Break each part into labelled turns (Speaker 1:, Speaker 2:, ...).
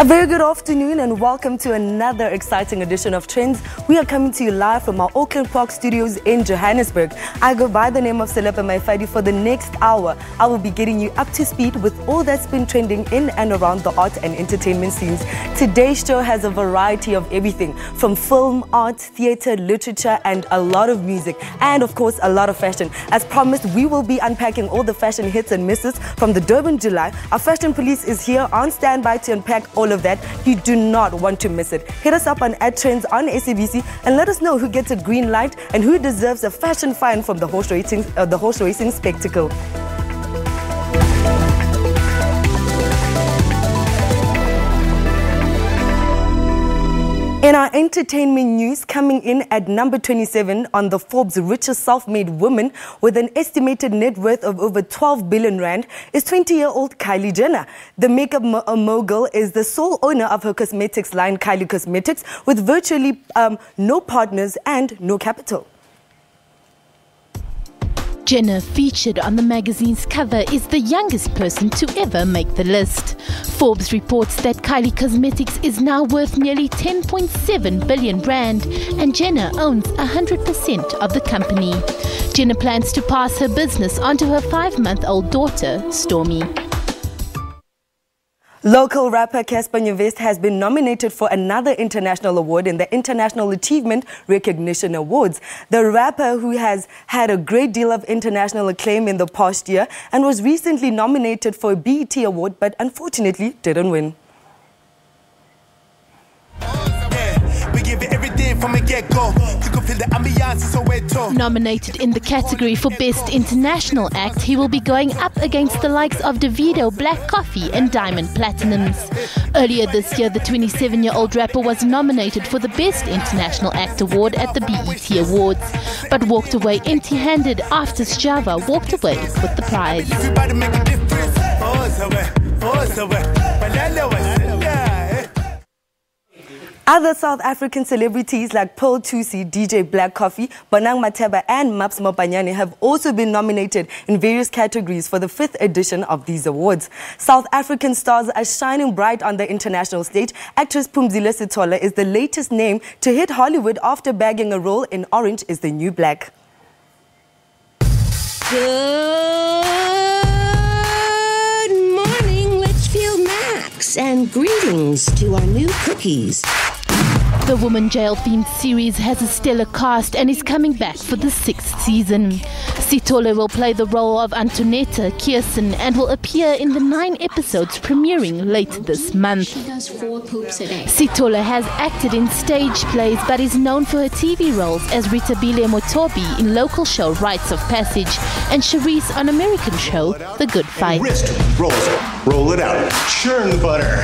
Speaker 1: very good afternoon and welcome to another exciting edition of Trendz. We are coming to you live from our Auckland Park studios in Johannesburg. I go by the name of Selepa Maifadi. For the next hour, I will be getting you up to speed with all that's been trending in and around the art and entertainment scenes. Today's show has a variety of everything from film, art, theatre, literature and a lot of music and of course a lot of fashion. As promised, we will be unpacking all the fashion hits and misses from the Durban July. Our fashion police is here on standby to unpack all of that. You do not want to miss it. Hit us up on @Trendz on SABC and let us know who gets a green light and who deserves a fashion fine from the horse racing spectacle. In our entertainment news, coming in at number 27 on the Forbes richest self-made woman with an estimated net worth of over 12 billion rand is 20-year-old Kylie Jenner. The makeup mogul is the sole owner of her cosmetics line, Kylie Cosmetics, with virtually no partners and no capital.
Speaker 2: Jenner, featured on the magazine's cover, is the youngest person to ever make the list. Forbes reports that Kylie Cosmetics is now worth nearly 10.7 billion rand and Jenner owns 100% of the company. Jenner plans to pass her business on to her 5-month-old daughter, Stormy.
Speaker 1: Local rapper Casper Nyovest has been nominated for another international award in the International Achievement Recognition Awards. The rapper, who has had a great deal of international acclaim in the past year and was recently nominated for a BET award but unfortunately didn't win.
Speaker 2: Nominated in the category for Best International Act, he will be going up against the likes of Davido, Black Coffee and Diamond Platinums. Earlier this year, the 27-year-old rapper was nominated for the Best International Act award at the BET Awards, but walked away empty-handed after Sjava walked away with the prize.
Speaker 1: Other South African celebrities like Pearl Thusi, DJ Black Coffee, Bonang Matheba and Maps Mopanyane have also been nominated in various categories for the 5th edition of these awards. South African stars are shining bright on the international stage. Actress Phumzile Sithola is the latest name to hit Hollywood after bagging a role in Orange is the New Black.
Speaker 3: Good morning, Litchfield Max, and greetings to our new cookies.
Speaker 2: The Woman Jail-themed series has a stellar cast and is coming back for the 6th season. Sithola will play the role of Antonetta Kirsten and will appear in the 9 episodes premiering later this month.
Speaker 3: She does 4 poops a day.
Speaker 2: Sithola has acted in stage plays but is known for her TV roles as Ritabile Motobi in local show Rites of Passage and Charisse on American show The Good Fight.
Speaker 4: Wrist rolls, roll it out, churn the butter,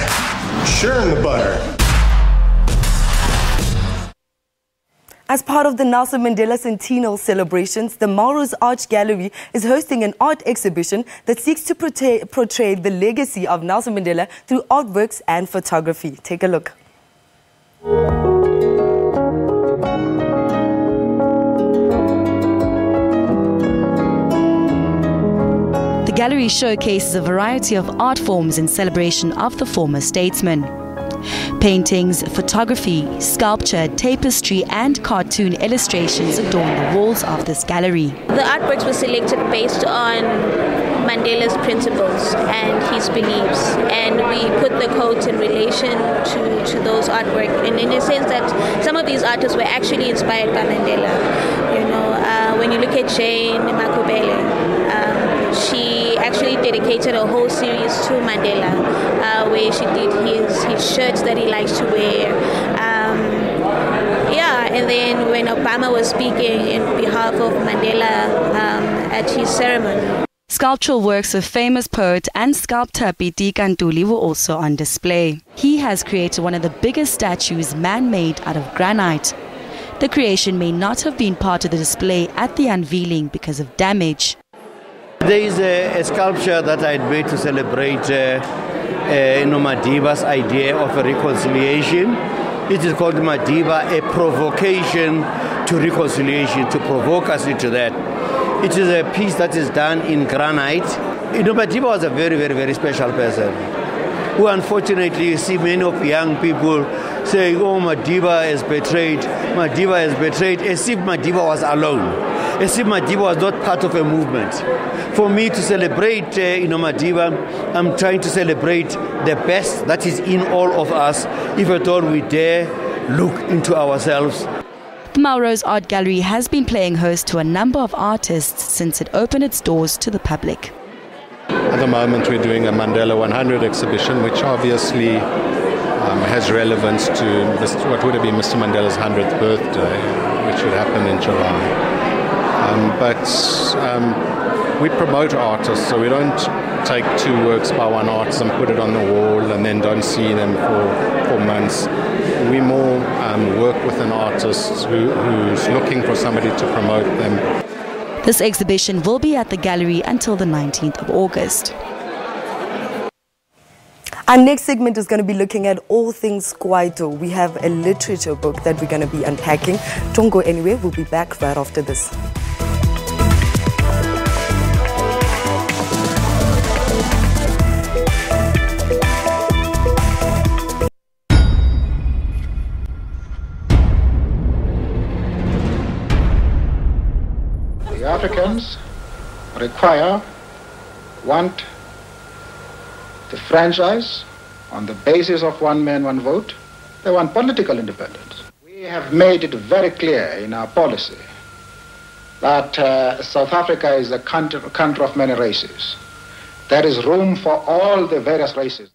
Speaker 4: churn the butter.
Speaker 1: As part of the Nelson Mandela Centennial celebrations, the Melrose Arch Gallery is hosting an art exhibition that seeks to portray the legacy of Nelson Mandela through artworks and photography. Take a look.
Speaker 5: The gallery showcases a variety of art forms in celebration of the former statesman. Paintings, photography, sculpture, tapestry and cartoon illustrations adorn the walls of this gallery.
Speaker 6: The artworks were selected based on Mandela's principles and his beliefs, and we put the quotes in relation to those artworks, and in a sense that some of these artists were actually inspired by Mandela. You know, when you look at Jane Makubele, she actually dedicated a whole series to Mandela, where she did his shirts that he likes to wear. And then when Obama was speaking in behalf of Mandela at his ceremony.
Speaker 5: Sculptural works of famous poet and sculptor P.T. Kantuli were also on display. He has created one of the biggest statues man-made out of granite. The creation may not have been part of the display at the unveiling because of damage.
Speaker 7: There is a sculpture that I made to celebrate Madiba's idea of a reconciliation. It is called Madiba, a provocation to reconciliation, to provoke us into that. It is a piece that is done in granite. Madiba was a very, very, very special person who unfortunately you see many of young people saying, oh, Madiba has betrayed, Madiba has betrayed, as if Madiba was alone, as if Madiba was not part of a movement. For me to celebrate Madiba, I'm trying to celebrate the best that is in all of us, if at all we dare look into ourselves.
Speaker 5: The Melrose Art Gallery has been playing host to a number of artists since it opened its doors to the public.
Speaker 8: At the moment we're doing a Mandela 100 exhibition, which obviously has relevance to what would have been Mr. Mandela's 100th birthday, which would happen in July. But we promote artists, so we don't take two works by one artist and put it on the wall and then don't see them for months. We more work with an artist who's looking for somebody to promote them.
Speaker 5: This exhibition will be at the gallery until the 19th of August.
Speaker 1: Our next segment is going to be looking at all things Kwaito. We have a literature book that we're going to be unpacking. Don't go anywhere. We'll be back right after this.
Speaker 9: The Africans want the franchise on the basis of one man, one vote. They want political independence. We have made it very clear in our policy that South Africa is a country of many races. There is room for all the various races.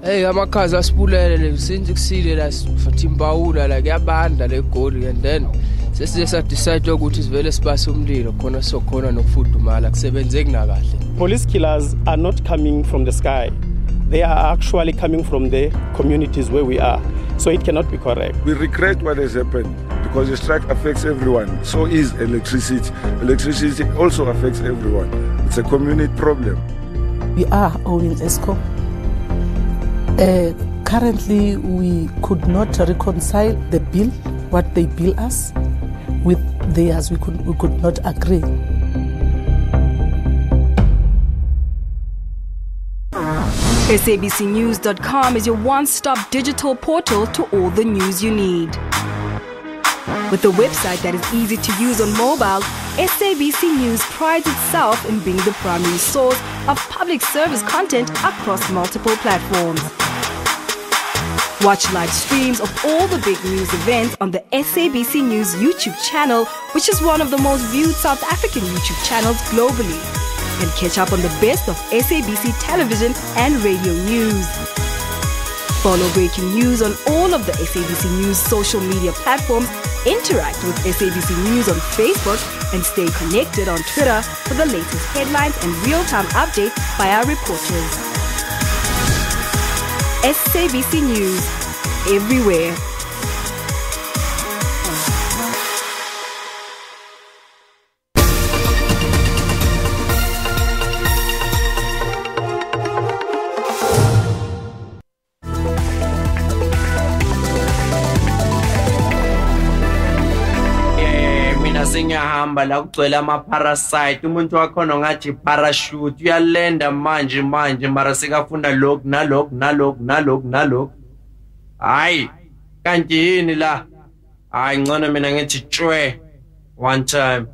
Speaker 10: Hey, amakhazi asipulele since kusucceeded as Fatimbawula like yabanda le goal, and then sesize decide ukuthi sivele sibase umlilo khona sokhona nokufudumala kusebenzeki na kahle.
Speaker 11: Police killers are not coming from the sky. They are actually coming from the communities where we are. So it cannot be correct.
Speaker 12: We regret what has happened because the strike affects everyone. So is electricity. Electricity also affects everyone. It's a community problem.
Speaker 13: We are owning ESCOM. Currently, we could not reconcile the bill, what they bill us, with theirs. We could not agree.
Speaker 14: SABCnews.com is your one-stop digital portal to all the news you need. With a website that is easy to use on mobile, SABC News prides itself in being the primary source of public service content across multiple platforms. Watch live streams of all the big news events on the SABC News YouTube channel, which is one of the most viewed South African YouTube channels globally. And catch up on the best of SABC television and radio news. Follow breaking news on all of the SABC News social media platforms, interact with SABC News on Facebook, and stay connected on Twitter for the latest headlines and real-time updates by our reporters. SABC News, everywhere.
Speaker 15: Singahamba la kugcwele ama-parasite umuntu wakhona ngathi parachute uyalenda manje mara sekafunda lokhu nalokhu hayi kanti yini la hayi ngcono mina ngithi tshwe one time.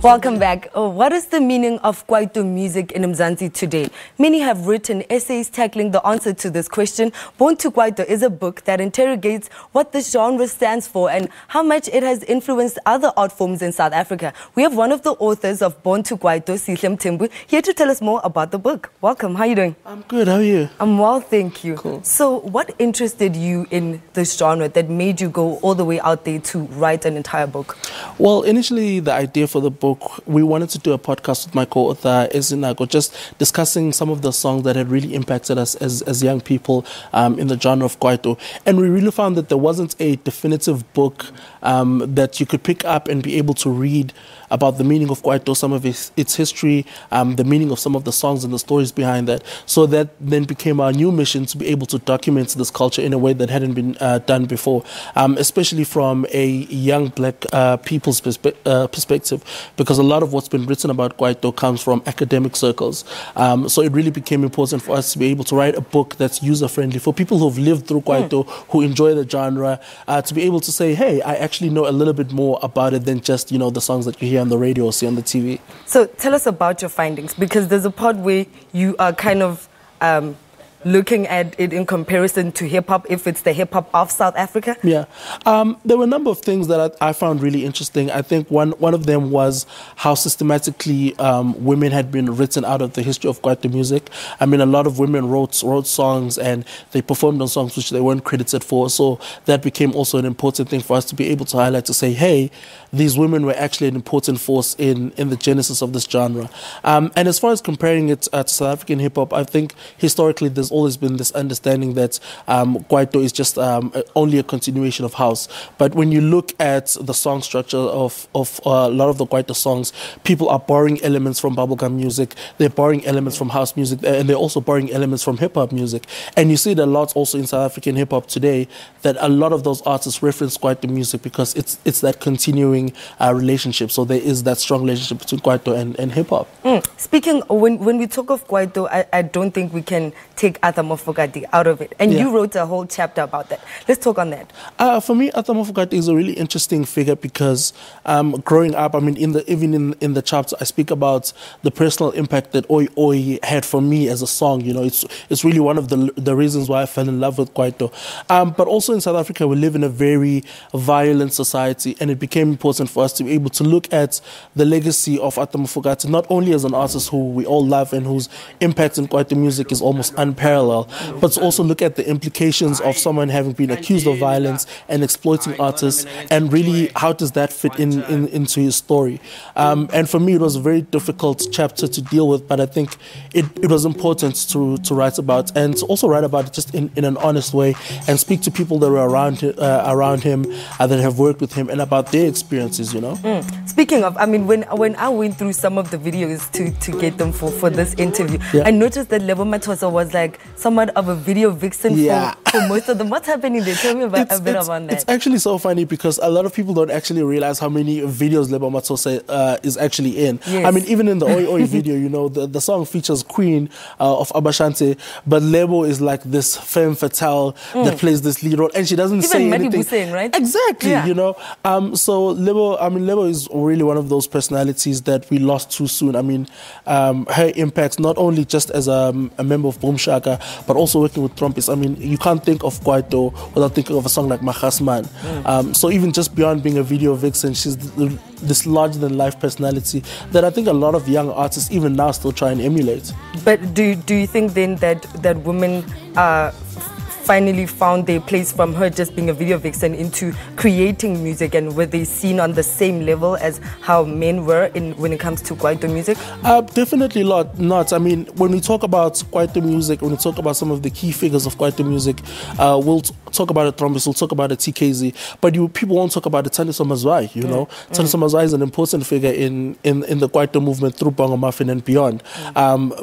Speaker 1: Welcome back. What is the meaning of Kwaito music in Mzansi today? Many have written essays tackling the answer to this question. Born to Kwaito is a book that interrogates what this genre stands for and how much it has influenced other art forms in South Africa. We have one of the authors of Born to Kwaito, Sihle Mthembu, here to tell us more about the book. Welcome. How are you doing?
Speaker 16: I'm good. How are you?
Speaker 1: I'm well, thank you.
Speaker 16: Cool.
Speaker 1: So what interested you in this genre that made you go all the way out there to write an entire book?
Speaker 16: Well, initially the idea for the book book, we wanted to do a podcast with my co-author, Ezinago, just discussing some of the songs that had really impacted us as young people in the genre of Kwaito. And we really found that there wasn't a definitive book that you could pick up and be able to read about the meaning of Kwaito, some of its history, the meaning of some of the songs and the stories behind that. So that then became our new mission, to be able to document this culture in a way that hadn't been done before, especially from a young black people's perspective, because a lot of what's been written about Kwaito comes from academic circles. So it really became important for us to be able to write a book that's user-friendly for people who've lived through Kwaito, who enjoy the genre, to be able to say, hey, I actually know a little bit more about it than just, the songs that you hear on the radio or see on the TV.
Speaker 1: So tell us about your findings, because there's a part where you are kind of looking at it in comparison to hip-hop, if it's the hip-hop of South Africa.
Speaker 16: Yeah. There were a number of things that I found really interesting. I think one of them was how systematically women had been written out of the history of Kwaito music. I mean, a lot of women wrote songs and they performed on songs which they weren't credited for. So that became also an important thing for us to be able to highlight, to say, hey, these women were actually an important force in the genesis of this genre. And as far as comparing it to South African hip-hop, I think historically there's always been this understanding that Kwaito is just only a continuation of house. But when you look at the song structure of a lot of the Kwaito songs, people are borrowing elements from bubblegum music, they're borrowing elements from house music, and they're also borrowing elements from hip-hop music. And you see it a lot also in South African hip-hop today, that a lot of those artists reference Kwaito music because it's that continuing relationship. So there is that strong relationship between Kwaito and hip-hop.
Speaker 1: Speaking, when we talk of Kwaito, I don't think we can take Atha Mofokati out of it. And you wrote a whole chapter about that. Let's talk on that.
Speaker 16: For me, Atha Mofokati is a really interesting figure because growing up, I mean, even in the chapter, I speak about the personal impact that Oi Oi had for me as a song. It's really one of the reasons why I fell in love with Kwaito. But also in South Africa, we live in a very violent society, and it became important for us to be able to look at the legacy of Atha Mofokati, not only as an artist who we all love and whose impact in Kwaito music is almost unparalleled, but to also look at the implications of someone having been accused of violence and exploiting artists, and really how does that fit into his story. And for me, it was a very difficult chapter to deal with, but I think it was important to write about, and to also write about it just in an honest way, and speak to people that were around him that have worked with him, and about their experiences,
Speaker 1: Speaking of, I mean, when I went through some of the videos to get them for this interview, I noticed that Lebo Matosa was like somewhat of a video vixen for most of them. What's happening there? Tell me a bit about that.
Speaker 16: It's actually so funny because a lot of people don't actually realize how many videos Lebo Matosa is actually in.
Speaker 1: Yes.
Speaker 16: I mean, even in the Oi Oi video, the song features Queen of Abashante, but Lebo is like this femme fatale that plays this lead role, and she doesn't say anything.
Speaker 1: Even saying, right?
Speaker 16: Exactly, So Lebo is really one of those personalities that we lost too soon. I mean, her impact, not only just as a member of Boom Shaka, but also working with trumpets. I mean, you can't think of Kwaito without thinking of a song like Mahasman. So even just beyond being a video vixen, she's this larger-than-life personality that I think a lot of young artists, even now, still try and emulate.
Speaker 1: But do you think then that women finally found their place from her just being a video vixen into creating music, and were they seen on the same level as how men were when it comes to Kwaito music?
Speaker 16: Definitely not. I mean, when we talk about Kwaito music, when we talk about some of the key figures of Kwaito music, we'll talk about a Trombus, we'll talk about a TKZ, but people won't talk about a Thandiso Mazwai, Thandiso Mazwai is an important figure in the Kwaito movement through Bongo Muffin and beyond.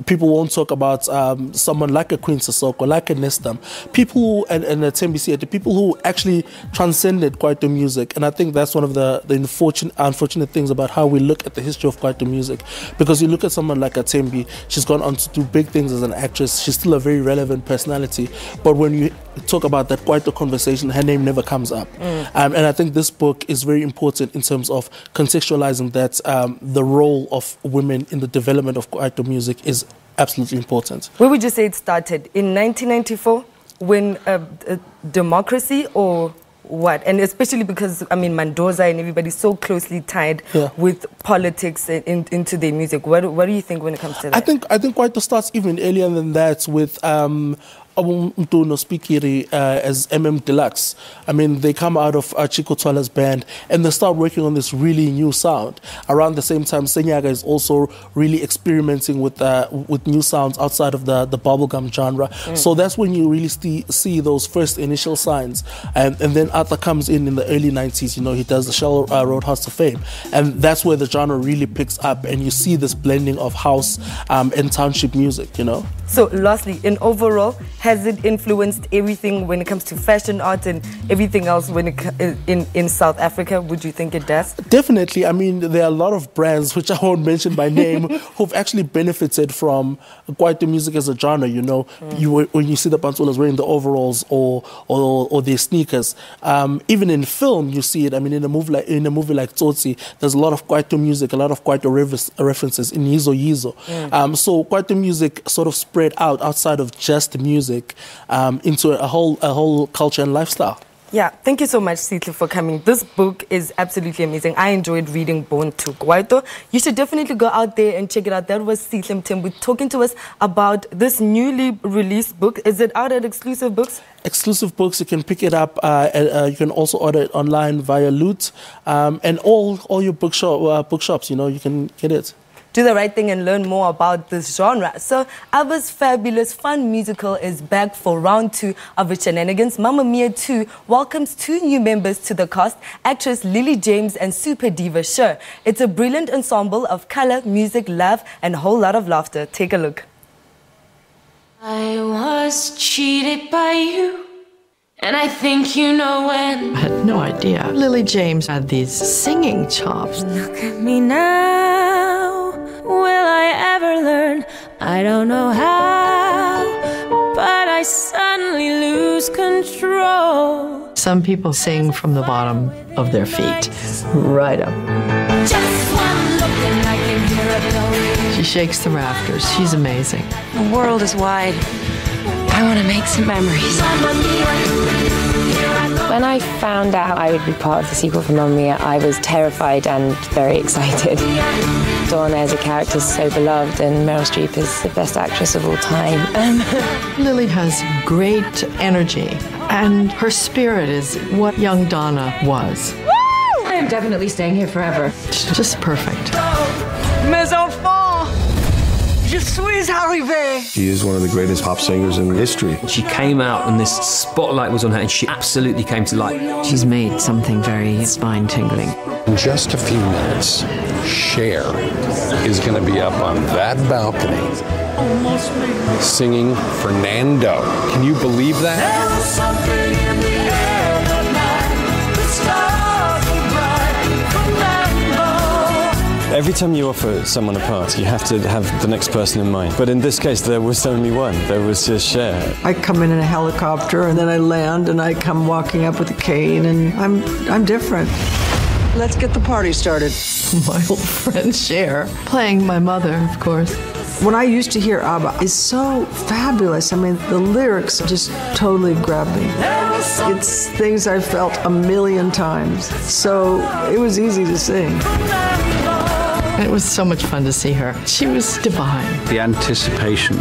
Speaker 16: People won't talk about someone like a Queen Sissoko, like a Nestam. People and a SABC, the people who actually transcended Kwaito music. And I think that's one of the unfortunate things about how we look at the history of Kwaito music. Because you look at someone like Atembi, she's gone on to do big things as an actress. She's still a very relevant personality. But when you talk about that Kwaito conversation, her name never comes up. And I think this book is very important in terms of contextualizing that the role of women in the development of Kwaito music is absolutely important.
Speaker 1: Where would you say it started? In 1994? When democracy, or what? And especially because, I mean, Mendoza and everybody's so closely tied with politics into their music. What do you think when it comes to that?
Speaker 16: I think Kwaito starts even earlier than that with Mtuno Spikiri as MM Deluxe. I mean, they come out of Chico Twala's band and they start working on this really new sound. Around the same time, Senyaga is also really experimenting with new sounds outside of the bubblegum genre. So that's when you really see those first initial signs. And then Arthur comes in the early 90s. You know, he does the Shell Road House to Fame. And that's where the genre really picks up. And you see this blending of house and township music, you know.
Speaker 1: So lastly, in overall, has it influenced everything when it comes to fashion art and everything else when in South Africa? Would you think it does?
Speaker 16: Definitely. I mean, there are a lot of brands, which I won't mention by name, who've actually benefited from Kwaito music as a genre, you know. When you see the Pantsulas wearing the overalls or their sneakers. Even in film, you see it. I mean, in a movie like Tsotsi, there's a lot of Kwaito music, a lot of Kwaito references in Yizo Yizo. So Kwaito music sort of spread outside of just music into a whole culture and lifestyle.
Speaker 1: Yeah, thank you so much, Sitle, for coming. This book is absolutely amazing. I enjoyed reading Born to Kwaito. You should definitely go out there and check it out. That was Sitle Mthembu talking to us about this newly released book. Is it out at Exclusive Books?
Speaker 16: Exclusive Books, you can pick it up. You can also order it online via Loot. And all your bookshops, you know, you can get it.
Speaker 1: Do the right thing and learn more about this genre. So, ABBA's fabulous fun musical is back for round 2 of its shenanigans. Mamma Mia 2 welcomes 2 new members to the cast, actress Lily James and super diva Cher. It's a brilliant ensemble of color, music, love, and a whole lot of laughter. Take a look.
Speaker 17: I was cheated by you, and I think you know when.
Speaker 18: I had no idea. Lily James had these singing chops.
Speaker 17: Look at me now. Will I ever learn? I don't know how, but I suddenly lose control.
Speaker 18: Some people sing from the bottom of their feet, right up.
Speaker 17: Just one look and I can hear a note.
Speaker 18: She shakes the rafters. She's amazing.
Speaker 17: The world is wide. I want to make some memories.
Speaker 19: When I found out I would be part of the sequel for Mamma Mia, I was terrified and very excited. Donna as a character is so beloved, and Meryl Streep is the best actress of all time.
Speaker 18: Lily has great energy, and her spirit is what young Donna was.
Speaker 17: Woo! I am definitely staying here forever.
Speaker 18: She's just perfect.
Speaker 17: Mes enfants, je suis arrivée.
Speaker 20: She is one of the greatest pop singers in history.
Speaker 21: She came out and this spotlight was on her and she absolutely came to light.
Speaker 18: She's made something very spine-tingling.
Speaker 22: In just a few minutes, Cher is going to be up on that balcony singing Fernando. Can you believe that?
Speaker 23: Every time you offer someone a part, you have to have the next person in mind. But in this case, there was only one. There was just Cher.
Speaker 24: I come in a helicopter, and then I land, and I come walking up with a cane, and I'm different. Let's get the party started.
Speaker 18: My old friend Cher, playing my mother, of course.
Speaker 24: When I used to hear ABBA, it's so fabulous. I mean, the lyrics just totally grab me. It's things I've felt a million times, so it was easy to sing.
Speaker 18: It was so much fun to see her. She was divine.
Speaker 25: The anticipation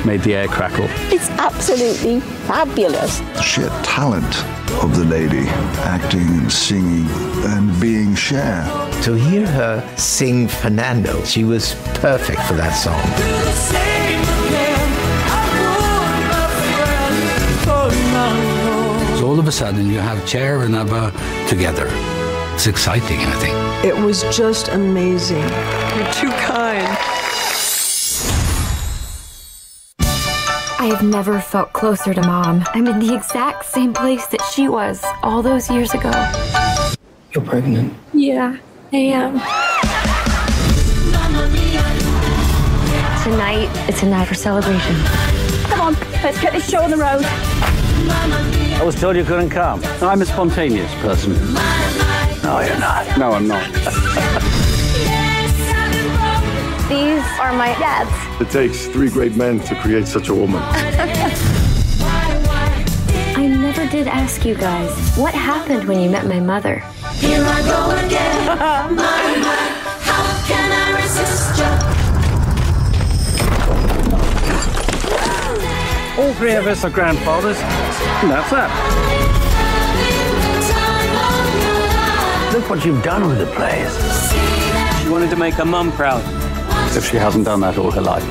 Speaker 25: made the air crackle.
Speaker 26: It's absolutely fabulous.
Speaker 27: The sheer talent of the lady, acting and singing and being Cher.
Speaker 28: To hear her sing Fernando, she was perfect for that song.
Speaker 29: So all of a sudden you have Cher and ABBA together. It's exciting, I think.
Speaker 24: It was just amazing. You're too kind.
Speaker 30: I have never felt closer to Mom. I'm in the exact same place that she was all those years ago.
Speaker 29: You're pregnant?
Speaker 30: Yeah, I am. Tonight, it's a night for celebration. Come on, let's get this show on the road.
Speaker 25: I was told you couldn't come. I'm a spontaneous person. No, you're not. No, I'm not.
Speaker 30: These are my dads.
Speaker 12: It takes 3 great men to create such a woman.
Speaker 30: I never did ask you guys, what happened when you met my mother?
Speaker 17: Here I go again. My, how can I resist you?
Speaker 25: All three of us are grandfathers, and that's that. Look what you've done with the place. She wanted to make her mum proud, if she hasn't done that all her life.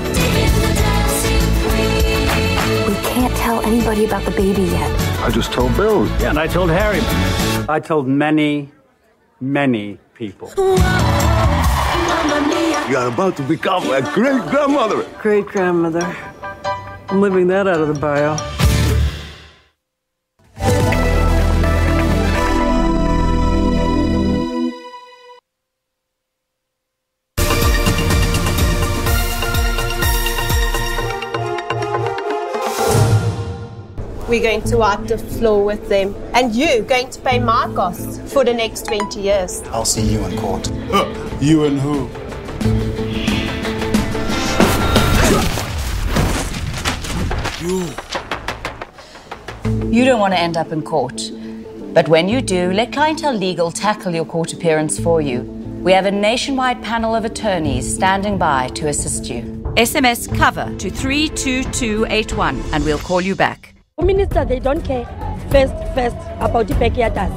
Speaker 30: We can't tell anybody about the baby yet.
Speaker 25: I just told Bill. Yeah, and I told Harry. I told many, many people.
Speaker 20: You are about to become a great-grandmother.
Speaker 24: Great-grandmother. I'm leaving that out of the bio.
Speaker 2: We're going to wipe the floor with them. And you're going to pay my costs for the next 20 years.
Speaker 3: I'll see you in court.
Speaker 4: You and who?
Speaker 5: You don't want to end up in court. But when you do, let Clientele Legal tackle your court appearance for you. We have a nationwide panel of attorneys standing by to assist you. SMS cover to 32281 and we'll call you back.
Speaker 6: Minister, they don't care first about the backyarders.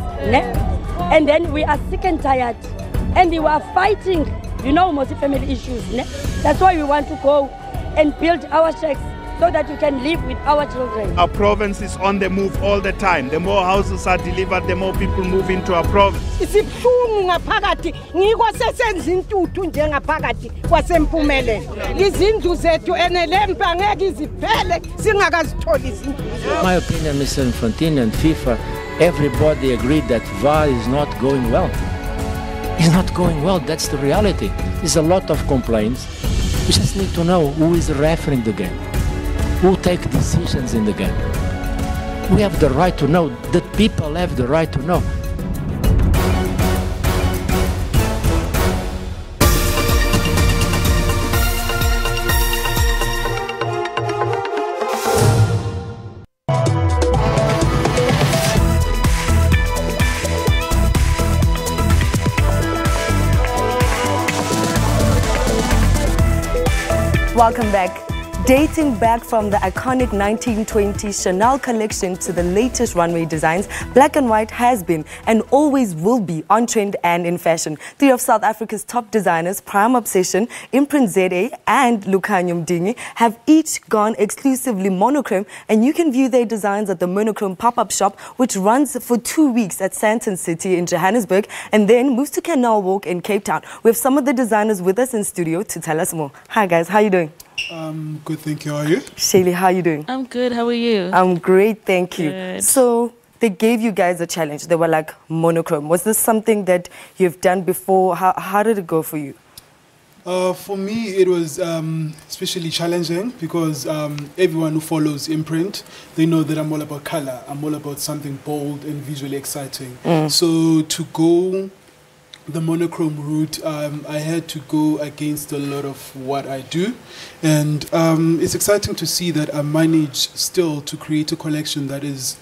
Speaker 6: And then we are sick and tired. And we are fighting, multi-family issues. That's why we want to go and build our shacks so that we can live with our children.
Speaker 4: Our province is on the move all the time. The more houses are delivered, the more people move into our province.
Speaker 6: Isibuhlungu ngaphakathi ngiko sesenza intuthu njengaphakathi kwasempumelelo. Izindlu zethu enelempa angeke iziphele singakazitholi izindlu.
Speaker 7: My opinion, Mr. Infantino and FIFA, everybody agreed that VAR is not going well. It's not going well, that's the reality. There's a lot of complaints. We just need to know who is refereeing the game. Who take decisions in the game. We have the right to know. The people have the right to know.
Speaker 1: Welcome back. Dating back from the iconic 1920s Chanel collection to the latest runway designs, black and white has been and always will be on trend and in fashion. Three of South Africa's top designers, Prime Obsession, Imprint ZA and Lukhanyam Dingi, have each gone exclusively monochrome, and you can view their designs at the Monochrome pop-up shop, which runs for 2 weeks at Sandton City in Johannesburg and then moves to Canal Walk in Cape Town. We have some of the designers with us in studio to tell us more. Hi guys, how are you doing?
Speaker 4: Good, thank you. How are you?
Speaker 1: Shaylee, how are you doing?
Speaker 8: I'm good. How are you?
Speaker 1: I'm great, thank you.
Speaker 8: Good.
Speaker 1: So they gave you guys a challenge. They were like monochrome. Was this something that you've done before? How did it go for you?
Speaker 4: For me, it was especially challenging because everyone who follows Imprint, they know that I'm all about color. I'm all about something bold and visually exciting. So to go the monochrome route, I had to go against a lot of what I do, and it's exciting to see that I managed still to create a collection that is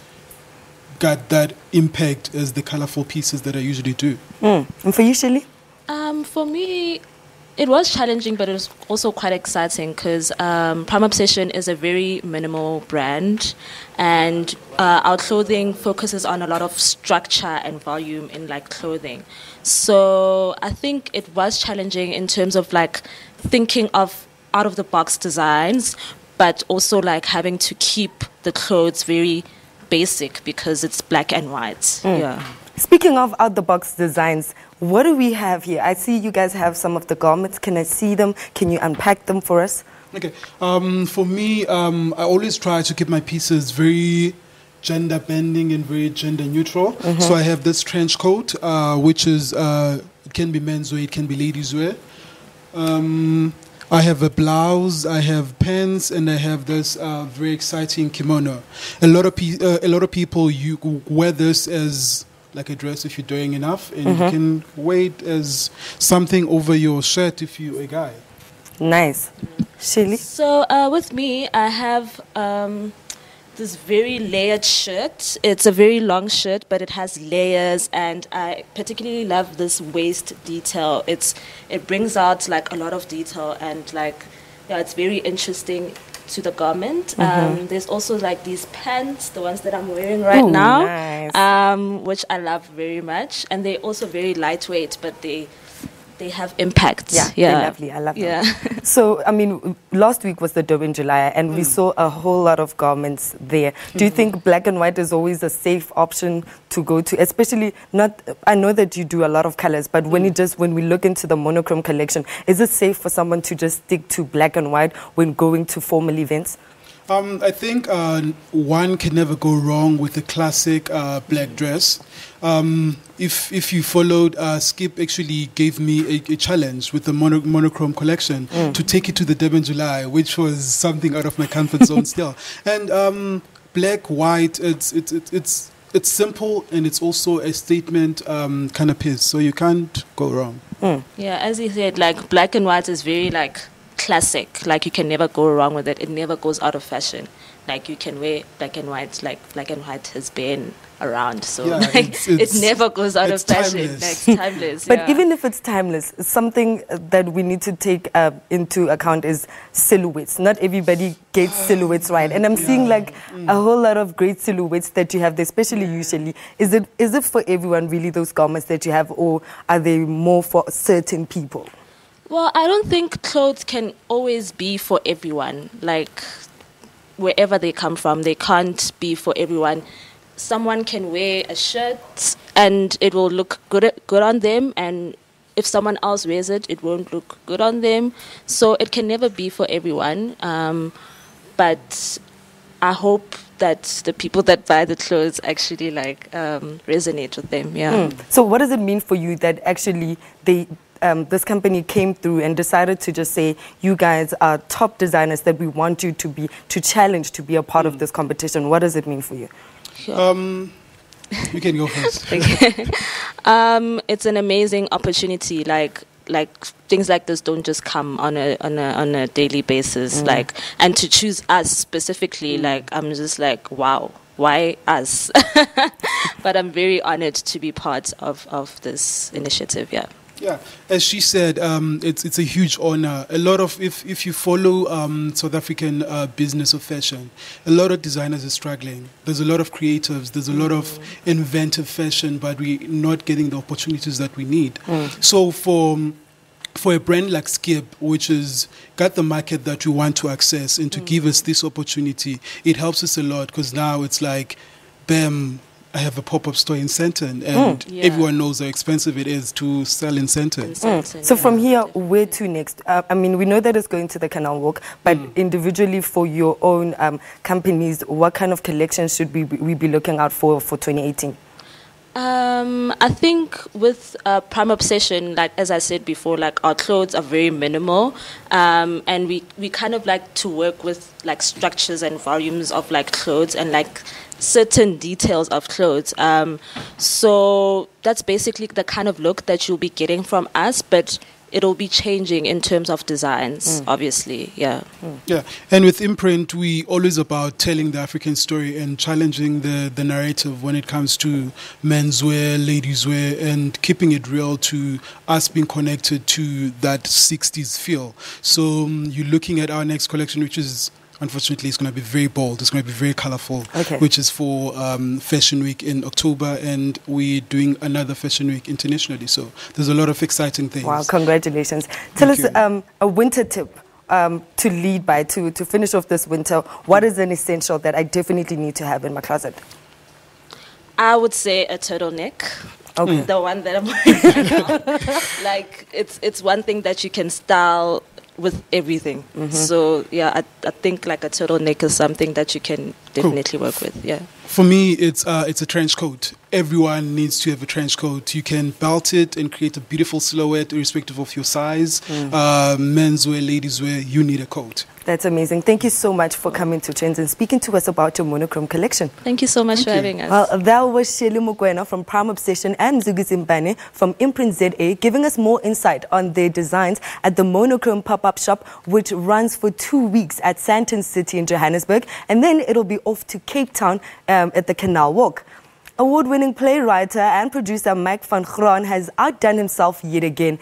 Speaker 4: got that impact as the colorful pieces that I usually do.
Speaker 1: And for you, Shirley?
Speaker 8: For me, it was challenging, but it was also quite exciting because Prime Obsession is a very minimal brand, and our clothing focuses on a lot of structure and volume in like clothing. So I think it was challenging in terms of like thinking of out of the box designs, but also like having to keep the clothes very basic because it's black and white. Yeah.
Speaker 1: Speaking of out-the-box designs, what do we have here? I see you guys have some of the garments. Can I see them? Can you unpack them for us?
Speaker 4: Okay. For me, I always try to keep my pieces very gender bending and very gender neutral. So I have this trench coat, which is it can be men's wear, it can be ladies' wear. I have a blouse, I have pants, and I have this very exciting kimono. A lot of people wear this as like a dress if you're doing enough, and you can wear it as something over your shirt if you're a guy.
Speaker 1: Nice. Shirley?
Speaker 8: So with me, I have this very layered shirt. It's a very long shirt, but it has layers, and I particularly love this waist detail. It brings out like a lot of detail, and like it's very interesting to the garment.
Speaker 1: Mhm.
Speaker 8: There's also like these pants, the ones that I'm wearing right
Speaker 1: Ooh,
Speaker 8: now,
Speaker 1: nice.
Speaker 8: which I love very much, and they're also very lightweight, but they have impact.
Speaker 1: Yeah, they're lovely. I love them.
Speaker 8: Yeah.
Speaker 1: So, I mean, last week was the Durban July, and we saw a whole lot of garments there. Do you think black and white is always a safe option to go to? Especially not, I know that you do a lot of colors, but when we look into the Monochrome collection, is it safe for someone to just stick to black and white when going to formal events?
Speaker 4: I think one can never go wrong with the classic black dress. If you followed, Skip actually gave me a challenge with the Monochrome collection to take it to the Durban July, which was something out of my comfort zone still. And black, white, it's simple, and it's also a statement kind of piece, so you can't go wrong.
Speaker 8: Yeah, as you said, like black and white is very like classic. Like you can never go wrong with it. It never goes out of fashion. Like you can wear black and white. Like black and white has been around, so
Speaker 4: Yeah,
Speaker 8: like, it never goes out of fashion.
Speaker 4: timeless.
Speaker 8: Like it's timeless.
Speaker 1: But
Speaker 8: yeah.
Speaker 1: even if it's timeless, something that we need to take into account is silhouettes. Not everybody gets silhouettes right. And I'm seeing like a whole lot of great silhouettes that you have there, especially usually. Is it for everyone really, those garments that you have, or are they more for certain people?
Speaker 8: Well, I don't think clothes can always be for everyone. Like, wherever they come from, they can't be for everyone. Someone can wear a shirt and it will look good on them, and if someone else wears it, it won't look good on them. So it can never be for everyone. But I hope that the people that buy the clothes actually like resonate with them. Yeah.
Speaker 1: So what does it mean for you that actually this company came through and decided to just say, you guys are top designers that we want you to challenge to be a part of this competition? What does it mean for you?
Speaker 4: You can go first.
Speaker 8: Okay. It's an amazing opportunity. Like things like this don't just come on a daily basis. Like, and to choose us specifically, like I'm just like, wow, why us? But I'm very honored to be part of this initiative. Yeah.
Speaker 4: Yeah, as she said, it's a huge honor. A lot of, if you follow South African business of fashion, a lot of designers are struggling. There's a lot of creatives, there's a lot of inventive fashion, but we're not getting the opportunities that we need. So for a brand like Skip, which has got the market that we want to access and to give us this opportunity, it helps us a lot, because now it's like, bam, I have a pop-up store in Centenary, and everyone knows how expensive it is to sell in Centenary.
Speaker 1: So from here, where to next? I mean, we know that it's going to the Canal Walk, but individually for your own companies, what kind of collections should we be looking out for 2018?
Speaker 8: I think with Prime Obsession, like as I said before, like our clothes are very minimal, and we kind of like to work with like structures and volumes of like clothes and like certain details of clothes. So that's basically the kind of look that you'll be getting from us, but it'll be changing in terms of designs, obviously. Yeah.
Speaker 4: Yeah, and with Imprint, we always about telling the African story and challenging the narrative when it comes to menswear, ladieswear, and keeping it real to us being connected to that 60s feel. So you're looking at our next collection, which is, unfortunately, it's going to be very bold. It's going to be very colorful, which is for Fashion Week in October, and we're doing another Fashion Week internationally. So there's a lot of exciting things.
Speaker 1: Wow, congratulations. Tell us a winter tip to lead by, to finish off this winter. What is an essential that I definitely need to have in my closet?
Speaker 8: I would say a turtleneck.
Speaker 1: Okay.
Speaker 8: The one that I'm wearing now. Like, it's one thing that you can style with everything. So yeah, I think like a turtleneck is something that you can definitely work with. Yeah.
Speaker 4: For me, it's a trench coat. Everyone needs to have a trench coat. You can belt it and create a beautiful silhouette irrespective of your size. Menswear, ladieswear, you need a coat.
Speaker 1: That's amazing. Thank you so much for coming to Trendz and speaking to us about your Monochrome collection.
Speaker 8: Thank you so much for having us.
Speaker 1: Well, that was Shelly Mukwena from Prime Obsession and Zugu Zimbane from Imprint ZA giving us more insight on their designs at the Monochrome pop-up shop, which runs for 2 weeks at Sandton City in Johannesburg, and then it'll be off to Cape Town at the Canal Walk. Award-winning playwright and producer Mike van Graan has outdone himself yet again.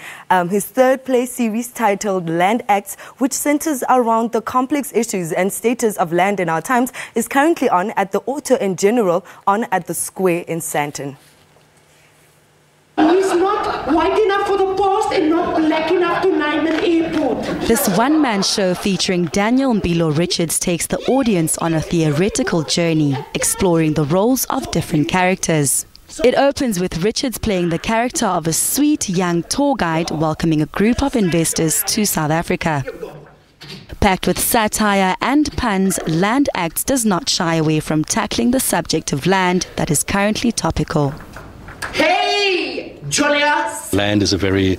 Speaker 1: His third play series titled Land Acts, which centers around the complex issues and status of land in our times, is currently on at the Auto and General on at the Square in Sandton.
Speaker 3: He's not white enough for the past and not black enough to name an airport.
Speaker 9: This one-man show featuring Daniel Mbilo Richards takes the audience on a theoretical journey, exploring the roles of different characters. It opens with Richards playing the character of a sweet young tour guide welcoming a group of investors to South Africa. Packed with satire and puns, Land Acts does not shy away from tackling the subject of land that is currently topical.
Speaker 3: Hey, Julius!
Speaker 22: Land is a very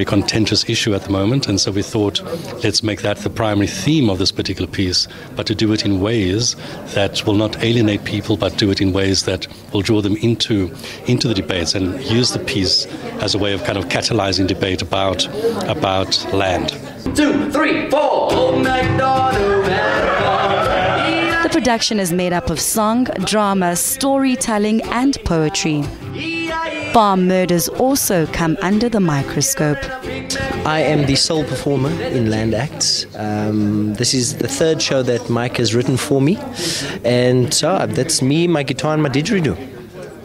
Speaker 22: contentious issue at the moment, and so we thought, let's make that the primary theme of this particular piece, but to do it in ways that will not alienate people, but do it in ways that will draw them into the debates and use the piece as a way of kind of catalyzing debate about land.
Speaker 3: 2, 3, 4. Oh,
Speaker 9: The production is made up of song, drama, storytelling and poetry. Farm murders also come under the microscope.
Speaker 10: I am the sole performer in Land Acts. This is the third show that Mike has written for me. And so that's me, my guitar and my didgeridoo.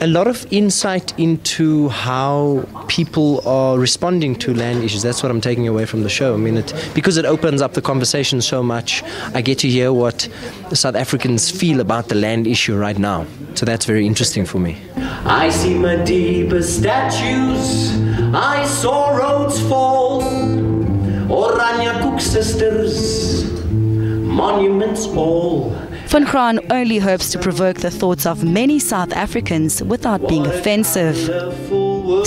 Speaker 10: A lot of insight into how people are responding to land issues. That's what I'm taking away from the show. I mean, because it opens up the conversation so much, I get to hear what South Africans feel about the land issue right now. So that's very interesting for me.
Speaker 3: I see Madiba statues, I saw roads fall, Oranje Koek sisters, monuments all.
Speaker 9: Van Graan only hopes to provoke the thoughts of many South Africans without being offensive.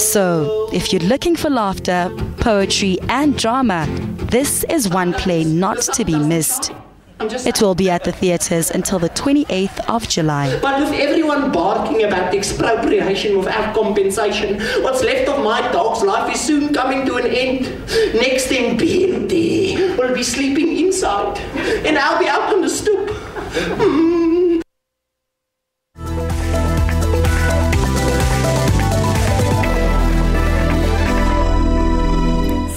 Speaker 9: So, if you're looking for laughter, poetry and drama, this is one play not to be missed. It will be at the theatres until the 28th of July.
Speaker 3: But with everyone barking about expropriation without compensation, what's left of my dog's life is soon coming to an end. Next thing, BMD will be sleeping inside, and I'll be out on the stoop.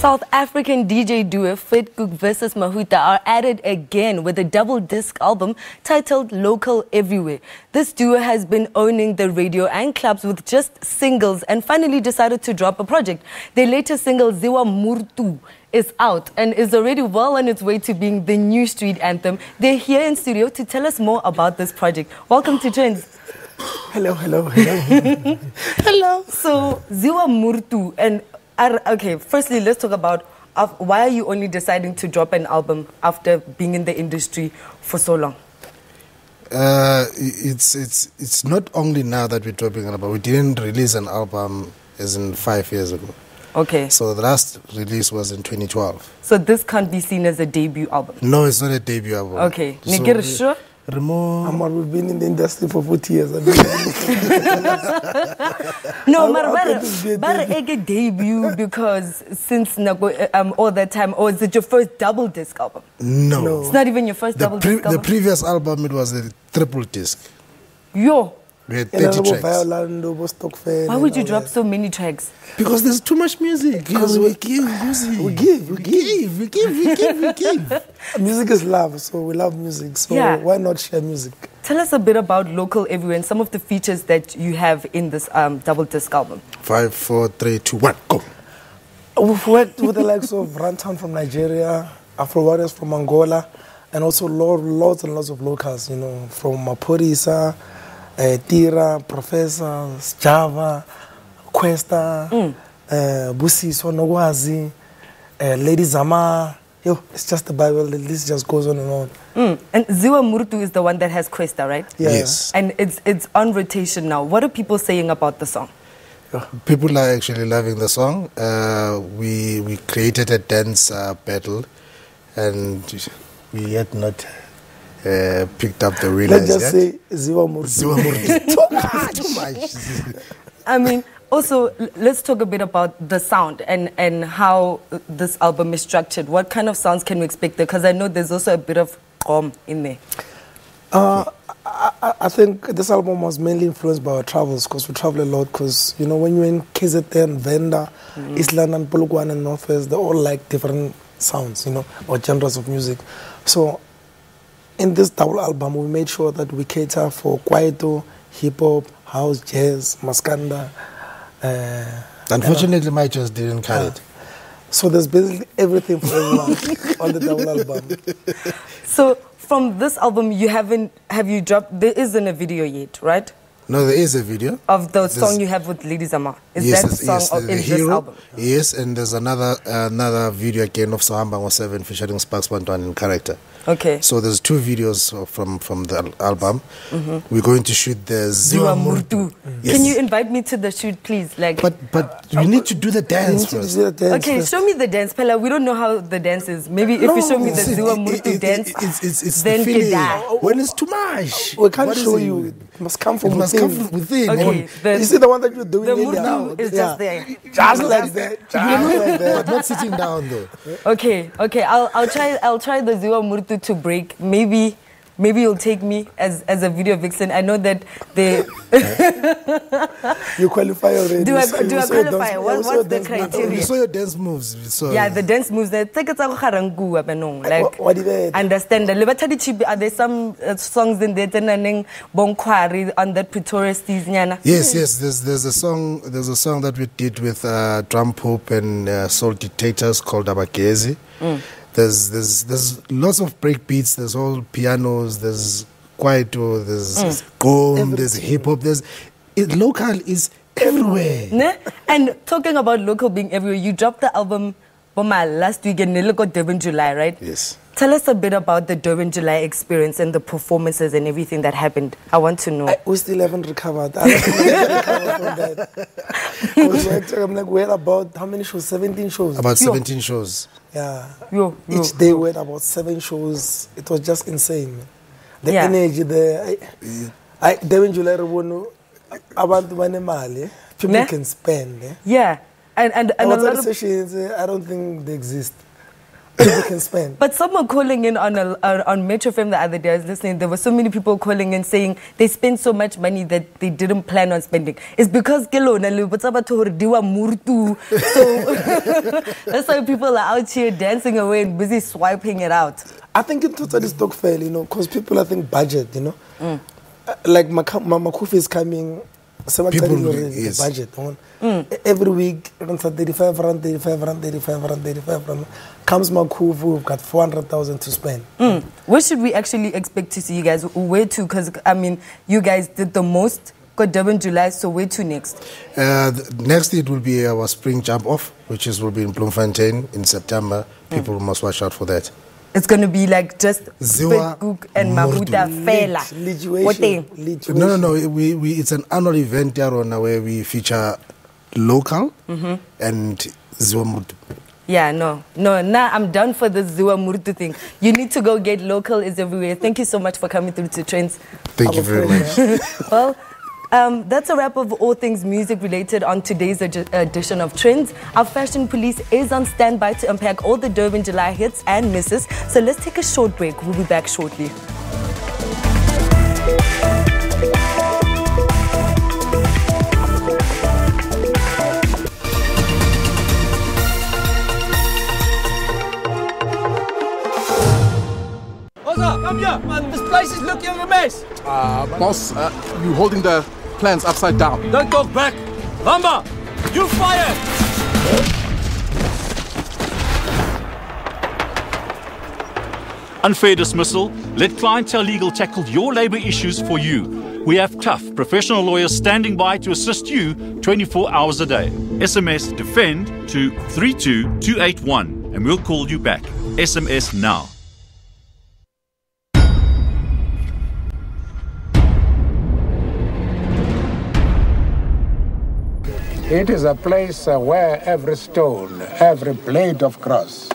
Speaker 1: South African DJ duo Fit Cook vs Mahuta are at it again with a double disc album titled Local Everywhere. This duo has been owning the radio and clubs with just singles and finally decided to drop a project. Their latest single, Ziwa Murtu, is out and is already well on its way to being the new street anthem. They're here in studio to tell us more about this project. Welcome to Trendz.
Speaker 11: Hello.
Speaker 1: Hello. So, Ziwa Murtu, and okay, firstly, let's talk about why are you only deciding to drop an album after being in the industry for so long?
Speaker 11: It's not only now that we're dropping an album. We didn't release an album as in 5 years ago.
Speaker 1: Okay.
Speaker 11: So the last release was in 2012.
Speaker 1: So this can't be seen as a debut album?
Speaker 11: No, it's not a debut album.
Speaker 1: Okay.
Speaker 11: So
Speaker 1: sure?
Speaker 11: Amar, we've been in the industry for 40 years.
Speaker 1: No, but a debut because since all that time, or is it your first double disc album?
Speaker 11: No.
Speaker 1: It's not even your first double disc album?
Speaker 11: The previous album, it was a triple disc.
Speaker 1: Yo.
Speaker 11: We had 30 tracks.
Speaker 1: Why would you drop so many tracks?
Speaker 11: Because there's too much music. Because we give music. We give. Music is love, so we love music. So why not share music?
Speaker 1: Tell us a bit about Local Everywhere and some of the features that you have in this double disc album.
Speaker 11: 5, 4, 3, 2, 1, go. We've worked with the likes of Runtown from Nigeria, Afro Warriors from Angola, and also lots and lots of locals, from Maporisa, Tira, Professor, Java, Questa, Busi, Sonogwazi, Lady Zama. It's just the Bible. The list just goes on and on.
Speaker 1: And Ziwa Murtu is the one that has Questa, right?
Speaker 11: Yes.
Speaker 1: And it's on rotation now. What are people saying about the song?
Speaker 11: People are actually loving the song. We created a dance battle, and we had not picked up the realize. Let's just say Ziwa Murtu. Too much.
Speaker 1: I mean, also, let's talk a bit about the sound and how this album is structured. What kind of sounds can we expect there? Because I know there's also a bit of in there.
Speaker 11: I think this album was mainly influenced by our travels because we travel a lot. Because when you're in KZN, Venda, East London, Polokwane, and Northwest, they all like different sounds, or genres of music. So in this double album, we made sure that we cater for Kwaito, hip hop, house, jazz, maskanda.
Speaker 13: Unfortunately, my just didn't cut it.
Speaker 11: So there's basically everything for everyone on the double album.
Speaker 1: So from this album, have you dropped? There isn't a video yet, right?
Speaker 13: No, there is a video
Speaker 1: of the song you have with Lady Zama. Is that song in this album?
Speaker 13: Yes, and there's another video again of Sahamba 7 featuring Sparks Bantwan in character.
Speaker 1: Okay.
Speaker 13: So there's 2 videos from the album. We're going to shoot the Ziwa Murtu.
Speaker 1: Yes. Can you invite me to the shoot, please?
Speaker 13: But you need to do the dance first.
Speaker 1: Okay, show me the dance, Pella. We don't know how the dance is. Maybe if you show me the Ziwa Murtu dance,
Speaker 13: it's
Speaker 1: then
Speaker 13: the feeling. When it's too much,
Speaker 11: we can't show you. It must come from within.
Speaker 1: Okay,
Speaker 11: you see the one that you're doing
Speaker 1: the Murtu is just there.
Speaker 11: Just like that.
Speaker 13: But not sitting down though.
Speaker 1: Okay. I'll try the Ziwa Murtu to break. Maybe you'll take me as a video vixen. I know that they
Speaker 11: you qualify already.
Speaker 1: Do I qualify? What's the criteria?
Speaker 13: You saw your dance moves.
Speaker 1: Yeah, the dance moves. Like understand the are there some songs in there Bonkwari on that Pretoria Steez Nyana?
Speaker 13: Yes. There's a song that we did with Drum Pope and Soul Dictators called Abagezi. There's lots of break beats, there's all pianos, there's Kwaito, there's gqom, there's hip hop, local is everywhere.
Speaker 1: And talking about local being everywhere, you dropped the album last week in Durban July, right?
Speaker 13: Yes.
Speaker 1: Tell us a bit about the Durban July experience and the performances and everything that happened. I want to know.
Speaker 11: We still haven't recovered. I don't think we have recovered from that. We had about how many shows? 17 shows.
Speaker 13: About 17 shows.
Speaker 11: Yeah. Each day we had about 7 shows. It was just insane. The energy there. Durban July, people can spend.
Speaker 1: Yeah. And a lot of
Speaker 11: sessions, I don't think they exist. People can spend.
Speaker 1: But someone calling in on Metro FM the other day, I was listening, there were so many people calling in saying they spend so much money that they didn't plan on spending. It's because so that's why people are out here dancing away and busy swiping it out.
Speaker 11: I think it totally stock fail, because people I think budget, like Makufi is coming. The budget every week around 35 rand comes Makufu, we've got 400,000 to spend.
Speaker 1: What should we actually expect to see you guys? Where to? Because you guys did the most, got Durban July, so where to next?
Speaker 13: Next it will be our spring jump off, will be in Bloemfontein in September. People must watch out for that.
Speaker 1: It's going to be like just Ziwa and Mahuta Fela.
Speaker 13: No. It's an annual event there where we feature local and Ziwa Murtu.
Speaker 1: Yeah, no. Now I'm done for the Ziwa Murtu thing. You need to go get local is everywhere. Thank you so much for coming through to Trendz.
Speaker 13: Thank you very much.
Speaker 1: Well, that's a wrap of all things music related on today's edition of Trendz. Our fashion police is on standby to unpack all the Durban July hits and misses. So let's take a short break. We'll be back shortly.
Speaker 14: Come here, man. This place is looking a mess.
Speaker 15: Boss, you holding the plans upside down.
Speaker 14: Don't talk back. Lamba, you fire!
Speaker 16: Unfair dismissal. Let Clientele Legal tackle your labor issues for you. We have tough, professional lawyers standing by to assist you 24 hours a day. SMS DEFEND to 32281 and we'll call you back. SMS now.
Speaker 18: It is a place where every stone, every blade of grass,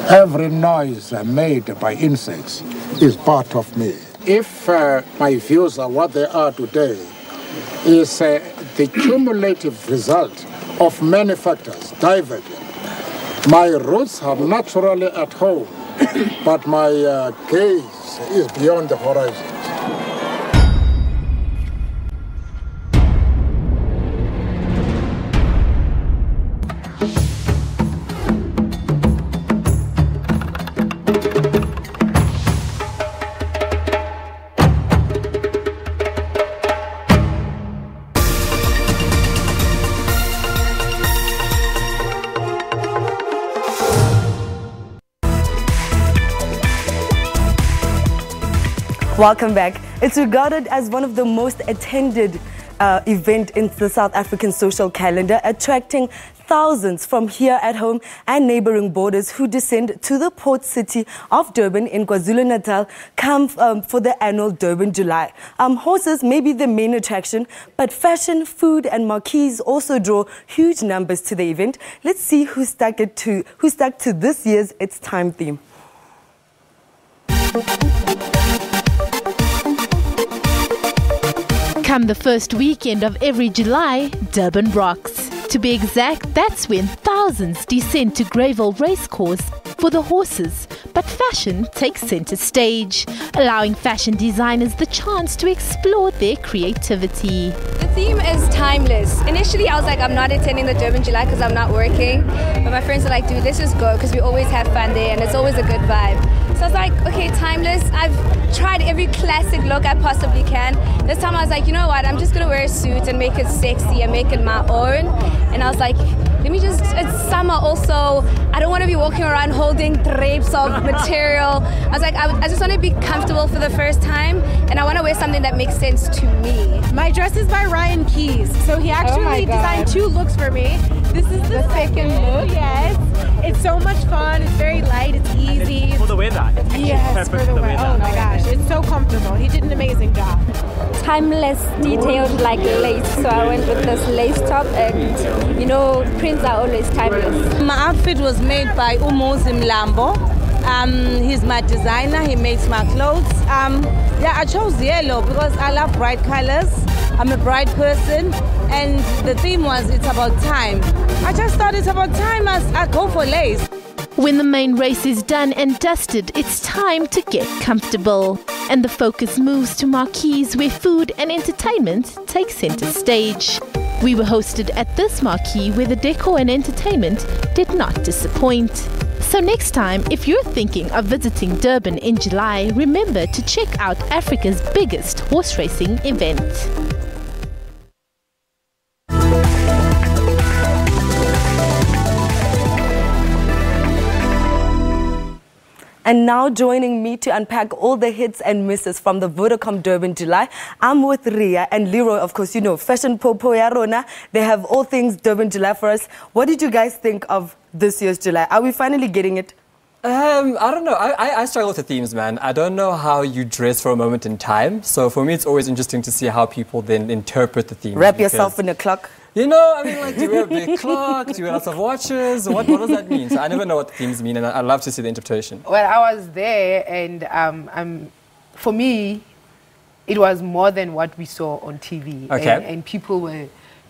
Speaker 18: every noise made by insects is part of me. If my views are what they are today, is the cumulative result of many factors diverging. My roots are naturally at home, but my gaze is beyond the horizon.
Speaker 1: Welcome back. It's regarded as one of the most attended event in the South African social calendar, attracting thousands from here at home and neighboring borders who descend to the port city of Durban in KwaZulu-Natal come for the annual Durban July. Horses may be the main attraction, but fashion, food and marquees also draw huge numbers to the event. Let's see who stuck to this year's It's Time theme.
Speaker 12: Come the first weekend of every July, Durban rocks. To be exact, that's when thousands descend to Greyville Racecourse for the horses, but fashion takes center stage, allowing fashion designers the chance to explore their creativity.
Speaker 17: The theme is timeless. Initially, I was like, I'm not attending the Durban July because I'm not working, but my friends are like, dude, let's just go because we always have fun there and it's always a good vibe. So I was like, okay, timeless. I've tried every classic look I possibly can. This time I was like, you know what, I'm just going to wear a suit and make it sexy and make it my own. And I was like, it's summer also. I don't want to be walking around holding drapes of material. I was like, I just want to be comfortable for the first time and I want to wear something that makes sense to me.
Speaker 19: My dress is by Ryan Keys. So he actually designed 2 looks for me. This is the second look. Yes. It's so much fun. It's very light. It's easy.
Speaker 21: For the weather. It's
Speaker 19: yes, for the weather. Oh my gosh. It's so comfortable. He did an amazing job.
Speaker 17: Timeless, detailed like lace. So I went with this lace top and, you know, prints are always timeless.
Speaker 23: My outfit was made by Umuzi Mlambo. He's my designer. He makes my clothes. Yeah, I chose yellow because I love bright colors. I'm a bright person. And the theme was it's about time. I just thought it's about time I go for lace.
Speaker 12: When the main race is done and dusted, it's time to get comfortable. And the focus moves to marquees where food and entertainment take center stage. We were hosted at this marquee where the decor and entertainment did not disappoint. So next time, if you're thinking of visiting Durban in July, remember to check out Africa's biggest horse racing event.
Speaker 1: And now joining me to unpack all the hits and misses from the Vodacom Durban July, I'm with Ria and Leroy. Of course, you know, Fashion Popo Yarona. They have all things Durban July for us. What did you guys think of this year's July? Are we finally getting it?
Speaker 26: I don't know. I struggle with the themes, man. I don't know how you dress for a moment in time. So for me, it's always interesting to see how people then interpret the themes.
Speaker 1: Wrap yourself in a clock.
Speaker 26: You know, I mean, like, do you wear a big clock? Do you wear lots of watches? What does that mean? So I never know what the themes mean, and I love to see the interpretation.
Speaker 27: Well, I was there, and for me, it was more than what we saw on TV.
Speaker 26: Okay.
Speaker 27: And people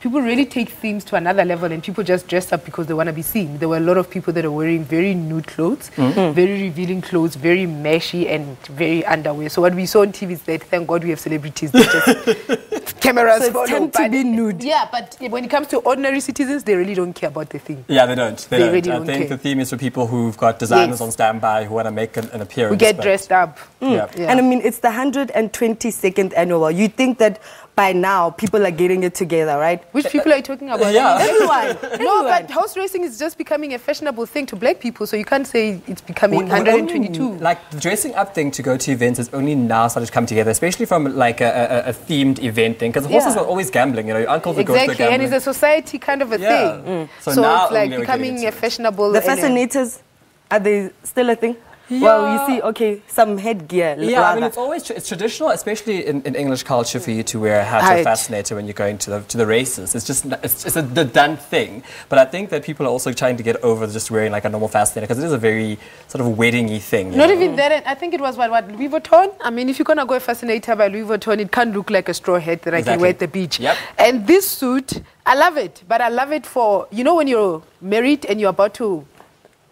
Speaker 27: really take themes to another level, and people just dress up because they want to be seen. There were a lot of people that are wearing very nude clothes, very revealing clothes, very meshy and very underwear. So what we saw on TV is that, thank God we have celebrities that just cameras
Speaker 1: so it's time to be nude.
Speaker 27: Yeah, but when it comes to ordinary citizens, they really don't care about the theme.
Speaker 26: Yeah, they don't. They don't.
Speaker 27: Really don't
Speaker 26: I think
Speaker 27: care.
Speaker 26: the theme is for people who've got designers on standby who want to make an appearance.
Speaker 27: We get dressed up.
Speaker 26: Yeah.
Speaker 1: And I mean, it's the 122nd annual. You think that by now people are getting it together, right?
Speaker 27: Which people are you talking about?
Speaker 26: Yeah.
Speaker 27: Everyone. No, but horse racing is just becoming a fashionable thing to black people, so you can't say it's becoming 122.
Speaker 26: Like, the dressing up thing to go to events has only now started to come together, especially from like a themed event thing, because horses are always gambling, you know, your uncles will go to
Speaker 27: Exactly, and it's a society kind of a thing.
Speaker 26: So now
Speaker 27: it's like becoming a fashionable...
Speaker 1: The fascinators, are they still a thing? Yeah. Well, you see, okay, some headgear.
Speaker 26: Yeah, I mean, it's traditional, especially in English culture, for you to wear a hat or fascinator when you're going to the races. It's just the done thing. But I think that people are also trying to get over just wearing like a normal fascinator, because it is a very sort of wedding-y thing.
Speaker 27: Not even that. I think it was what Louis Vuitton. I mean, if you're gonna go a fascinator by Louis Vuitton, it can't look like a straw hat that I can wear at the beach.
Speaker 26: Yep.
Speaker 27: And this suit, I love it, but I love it for, you know, when you're married and you're about to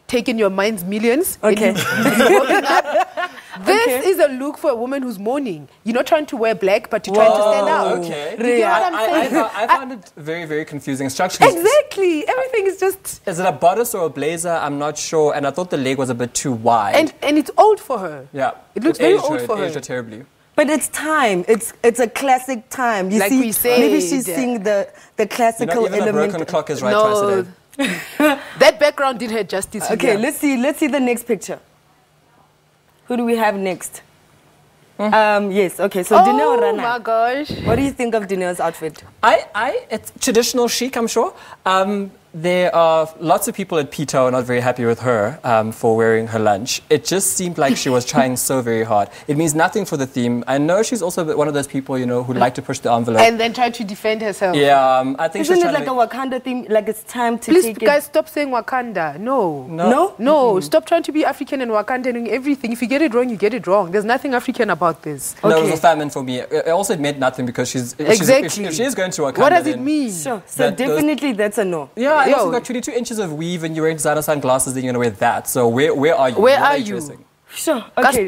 Speaker 27: take in your mind's millions.
Speaker 1: Okay.
Speaker 27: This is a look for a woman who's mourning. You're not trying to wear black, but you're trying to stand out.
Speaker 26: Okay.
Speaker 27: Do you get what I'm saying?
Speaker 26: I found it very, very confusing structurally.
Speaker 27: Exactly. Everything is just...
Speaker 26: Is it a bodice or a blazer? I'm not sure. And I thought the leg was a bit too wide.
Speaker 27: And it's old for her.
Speaker 26: Yeah.
Speaker 27: It looks very old for her.
Speaker 26: It aged her terribly.
Speaker 1: But it's time. It's a classic time. You
Speaker 27: like
Speaker 1: see,
Speaker 27: we said,
Speaker 1: maybe she's seeing the classical
Speaker 26: even
Speaker 1: element.
Speaker 26: a broken clock is right twice a day.
Speaker 27: That background did her justice.
Speaker 1: Okay, let's see the next picture. Who do we have next? Yes, okay, so Dineo Rana.
Speaker 27: Oh my gosh.
Speaker 1: What do you think of Dineo's outfit?
Speaker 26: It's traditional chic, I'm sure. There are lots of people at Pito not very happy with her for wearing her lunch. It just seemed like she was trying so very hard. It means nothing for the theme. I know she's also one of those people, who like to push the envelope.
Speaker 27: And then try to defend herself.
Speaker 26: Yeah, I think
Speaker 1: Isn't it like a Wakanda theme? Like it's time to
Speaker 27: Please,
Speaker 1: take
Speaker 27: guys, stop saying Wakanda. No.
Speaker 1: No?
Speaker 27: Stop trying to be African and Wakanda doing everything. If you get it wrong, you get it wrong. There's nothing African about this.
Speaker 26: No, it was a famine for me. It also meant nothing because if she is going to Wakanda,
Speaker 27: what does it mean?
Speaker 1: Sure. So definitely that's a no.
Speaker 26: Yeah, I also got 22 inches of weave and you're wearing designer sunglasses, then you're going to wear that. So where are you?
Speaker 27: Where are you?
Speaker 26: Dressing?
Speaker 1: Sure. Okay.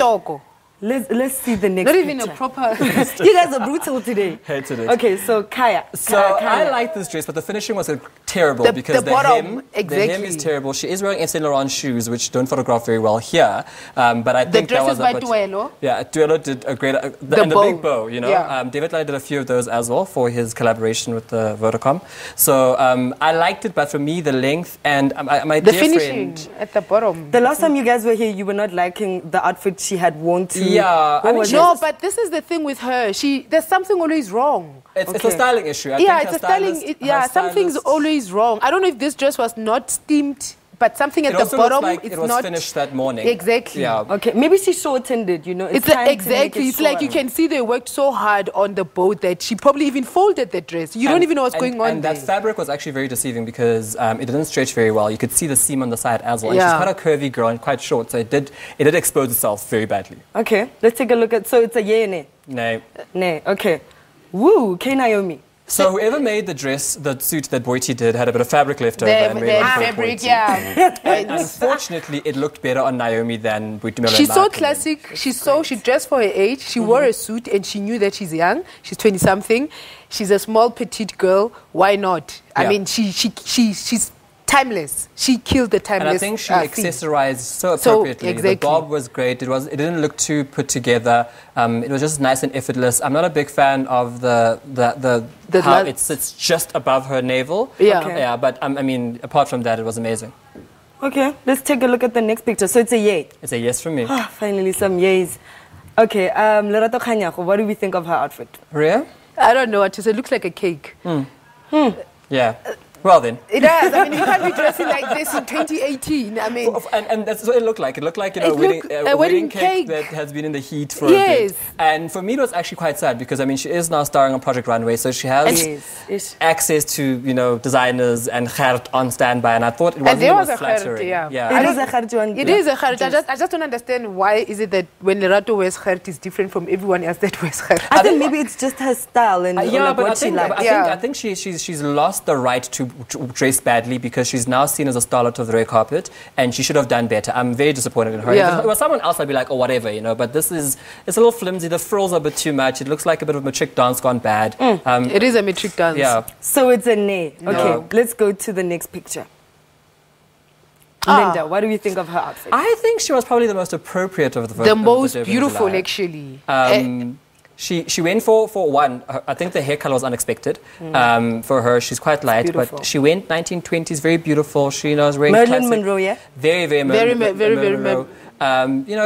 Speaker 1: Let's see the next
Speaker 27: Not
Speaker 1: picture.
Speaker 27: even a proper...
Speaker 1: You guys are brutal today.
Speaker 26: Hated it.
Speaker 1: Okay, so Kaya.
Speaker 26: I like this dress, but the finishing was terrible because the hem is terrible. She is wearing Saint Laurent shoes, which don't photograph very well here. But I think
Speaker 27: the dress is by Duelo.
Speaker 26: Yeah, Duelo did a great... and the big bow, Yeah. David Lai did a few of those as well for his collaboration with the Vodacom. So I liked it, but for me, the length and my
Speaker 27: the
Speaker 26: dear
Speaker 27: finishing
Speaker 26: friend...
Speaker 27: at the bottom.
Speaker 1: The last time you guys were here, you were not liking the outfit she had worn to...
Speaker 26: Yeah.
Speaker 27: But this is the thing with her. There's something always wrong.
Speaker 26: It's a styling issue.
Speaker 27: It's a styling. Something's always wrong. I don't know if this dress was not steamed, but something at the bottom.
Speaker 26: Like it was finished that morning.
Speaker 27: Exactly.
Speaker 26: Yeah.
Speaker 1: Okay. Maybe she shortened it.
Speaker 27: It's exactly. It's like you can see they worked so hard on the boat that she probably even folded the dress. You don't even know what's going on.
Speaker 26: And that fabric was actually very deceiving because it didn't stretch very well. You could see the seam on the side as well. And she's quite a curvy girl and quite short, so it did expose itself very badly.
Speaker 1: Okay. Let's take a look at. So it's a yay or nay?
Speaker 26: Nay.
Speaker 1: Nay. Okay. Woo. K Naomi.
Speaker 26: So whoever made the dress, the suit that Boiti did, had a bit of fabric left over.
Speaker 27: Fabric, yeah.
Speaker 26: Unfortunately, it looked better on Naomi than Boiti.
Speaker 27: She's so classic. She dressed for her age. She wore a suit and she knew that she's young. She's 20-something. She's a small, petite girl. Why not? I mean, she's timeless. She killed the timeless.
Speaker 26: And I think she accessorized so appropriately.
Speaker 27: Exactly.
Speaker 26: The bob was great. It didn't look too put together. It was just nice and effortless. I'm not a big fan of the how it sits just above her navel.
Speaker 27: Yeah.
Speaker 26: Okay. Yeah, but I mean, apart from that, it was amazing.
Speaker 1: Okay, let's take a look at the next picture. So it's a yay.
Speaker 26: It's a yes from me.
Speaker 1: Finally, some yays. Okay, Lerato Khanyago, what do we think of her outfit?
Speaker 26: Ria?
Speaker 27: I don't know what to say. It looks like a cake.
Speaker 26: Yeah. Well then.
Speaker 27: It does. I mean, you can't be dressing like this in 2018. I mean...
Speaker 26: And that's what it looked like. It looked like a wedding cake that has been in the heat for a bit. And for me, it was actually quite sad because, I mean, she is now starring on Project Runway, so she has access to, designers and Gert on standby, and I thought it was flattering.
Speaker 1: It is a Gert one.
Speaker 27: It is a Gert. I just don't understand why is it that when Lerato wears Gert, it's different from everyone else that wears Gert.
Speaker 1: I think maybe it's just her style and what she likes.
Speaker 26: I think she's lost the right to dress badly because she's now seen as a starlet of the red carpet and she should have done better. I'm very disappointed in her. If it was someone else, I'd be like, oh, whatever, but it's a little flimsy. The frills are a bit too much. It looks like a bit of a matric dance gone bad.
Speaker 27: It is a matric dance.
Speaker 26: Yeah.
Speaker 1: So it's a nay. Okay, let's go to the next picture. Linda, what do you think of her outfit?
Speaker 26: I think she was probably the most appropriate of the
Speaker 27: The most beautiful, actually.
Speaker 26: She went for one. I think the hair color was unexpected for her. She's quite light, but she went 1920s, very beautiful. She was wearing
Speaker 1: Marilyn Monroe, yeah?
Speaker 26: Very Monroe.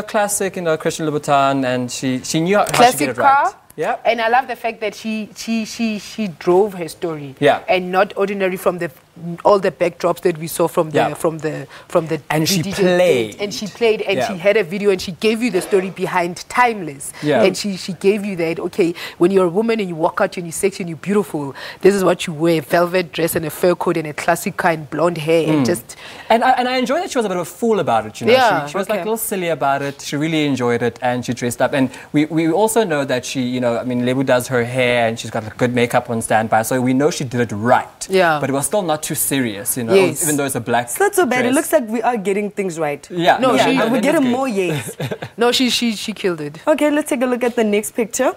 Speaker 26: Classic, Christian Louboutin, and she knew how to get it right. Yeah.
Speaker 27: And I love the fact that she drove her story.
Speaker 26: Yeah.
Speaker 27: And not ordinary from all the backdrops that we saw from the
Speaker 26: and she
Speaker 27: played and she had a video and she gave you the story behind Timeless.
Speaker 26: Yeah.
Speaker 27: And she gave you that, okay, when you're a woman and you walk out and you're sexy and you're beautiful, this is what you wear: velvet dress and a fur coat and a classic kind blonde hair
Speaker 26: and I enjoyed that she was a bit of a fool about it. She was like a little silly about it. She really enjoyed it and she dressed up. And we also know that she I mean, Lebu does her hair and she's got like, good makeup on standby, so we know she did it right.
Speaker 27: Yeah.
Speaker 26: But it was still not too serious,
Speaker 27: Yes.
Speaker 26: even though it's a black
Speaker 1: It's not so bad.
Speaker 26: dress.
Speaker 1: It looks like we are getting things right.
Speaker 26: Yeah.
Speaker 27: No, she-
Speaker 1: we're getting more yays.
Speaker 27: No, she killed it.
Speaker 1: Okay, let's take a look at the next picture.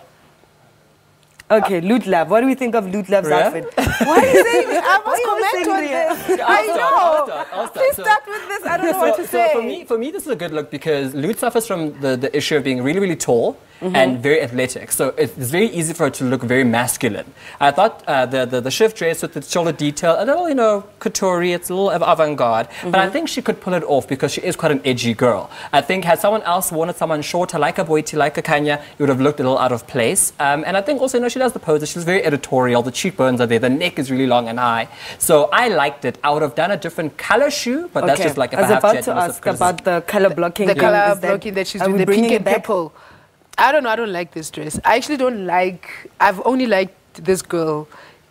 Speaker 1: Okay, Loot Lab. What do we think of Loot Lab's
Speaker 26: Rhea?
Speaker 1: outfit?
Speaker 27: Why are you saying this? I
Speaker 1: Why are you
Speaker 27: must
Speaker 1: saying
Speaker 27: comment on
Speaker 1: Rhea?
Speaker 27: this.
Speaker 26: I'll
Speaker 27: I
Speaker 26: start,
Speaker 27: know.
Speaker 26: I'll start.
Speaker 27: Please
Speaker 26: So-
Speaker 27: start with this. I don't know what to say.
Speaker 26: For me, this is a good look because Loot suffers from the issue of being really, really tall and very athletic. So it's very easy for her to look very masculine. I thought the shift dress with the shoulder detail, a little, couture, it's a little avant-garde. But I think she could pull it off because she is quite an edgy girl. I think had someone else worn it, someone shorter, like a Boiti, like a Kanya, it would have looked a little out of place. And I think also, she does the poses. She's very editorial. The cheekbones are there. The neck is really long and high. So I liked it. I would have done a different color shoe, but that's just like if
Speaker 1: I was
Speaker 31: I have
Speaker 1: about to ask about the color blocking.
Speaker 27: The
Speaker 1: thing.
Speaker 27: color
Speaker 1: Is
Speaker 27: blocking that she's
Speaker 1: are
Speaker 27: doing,
Speaker 1: we
Speaker 27: the
Speaker 1: bringing
Speaker 27: pink
Speaker 1: it
Speaker 27: and
Speaker 1: back?
Speaker 27: purple. I don't know. I don't like this dress. I actually don't like. I've only liked this girl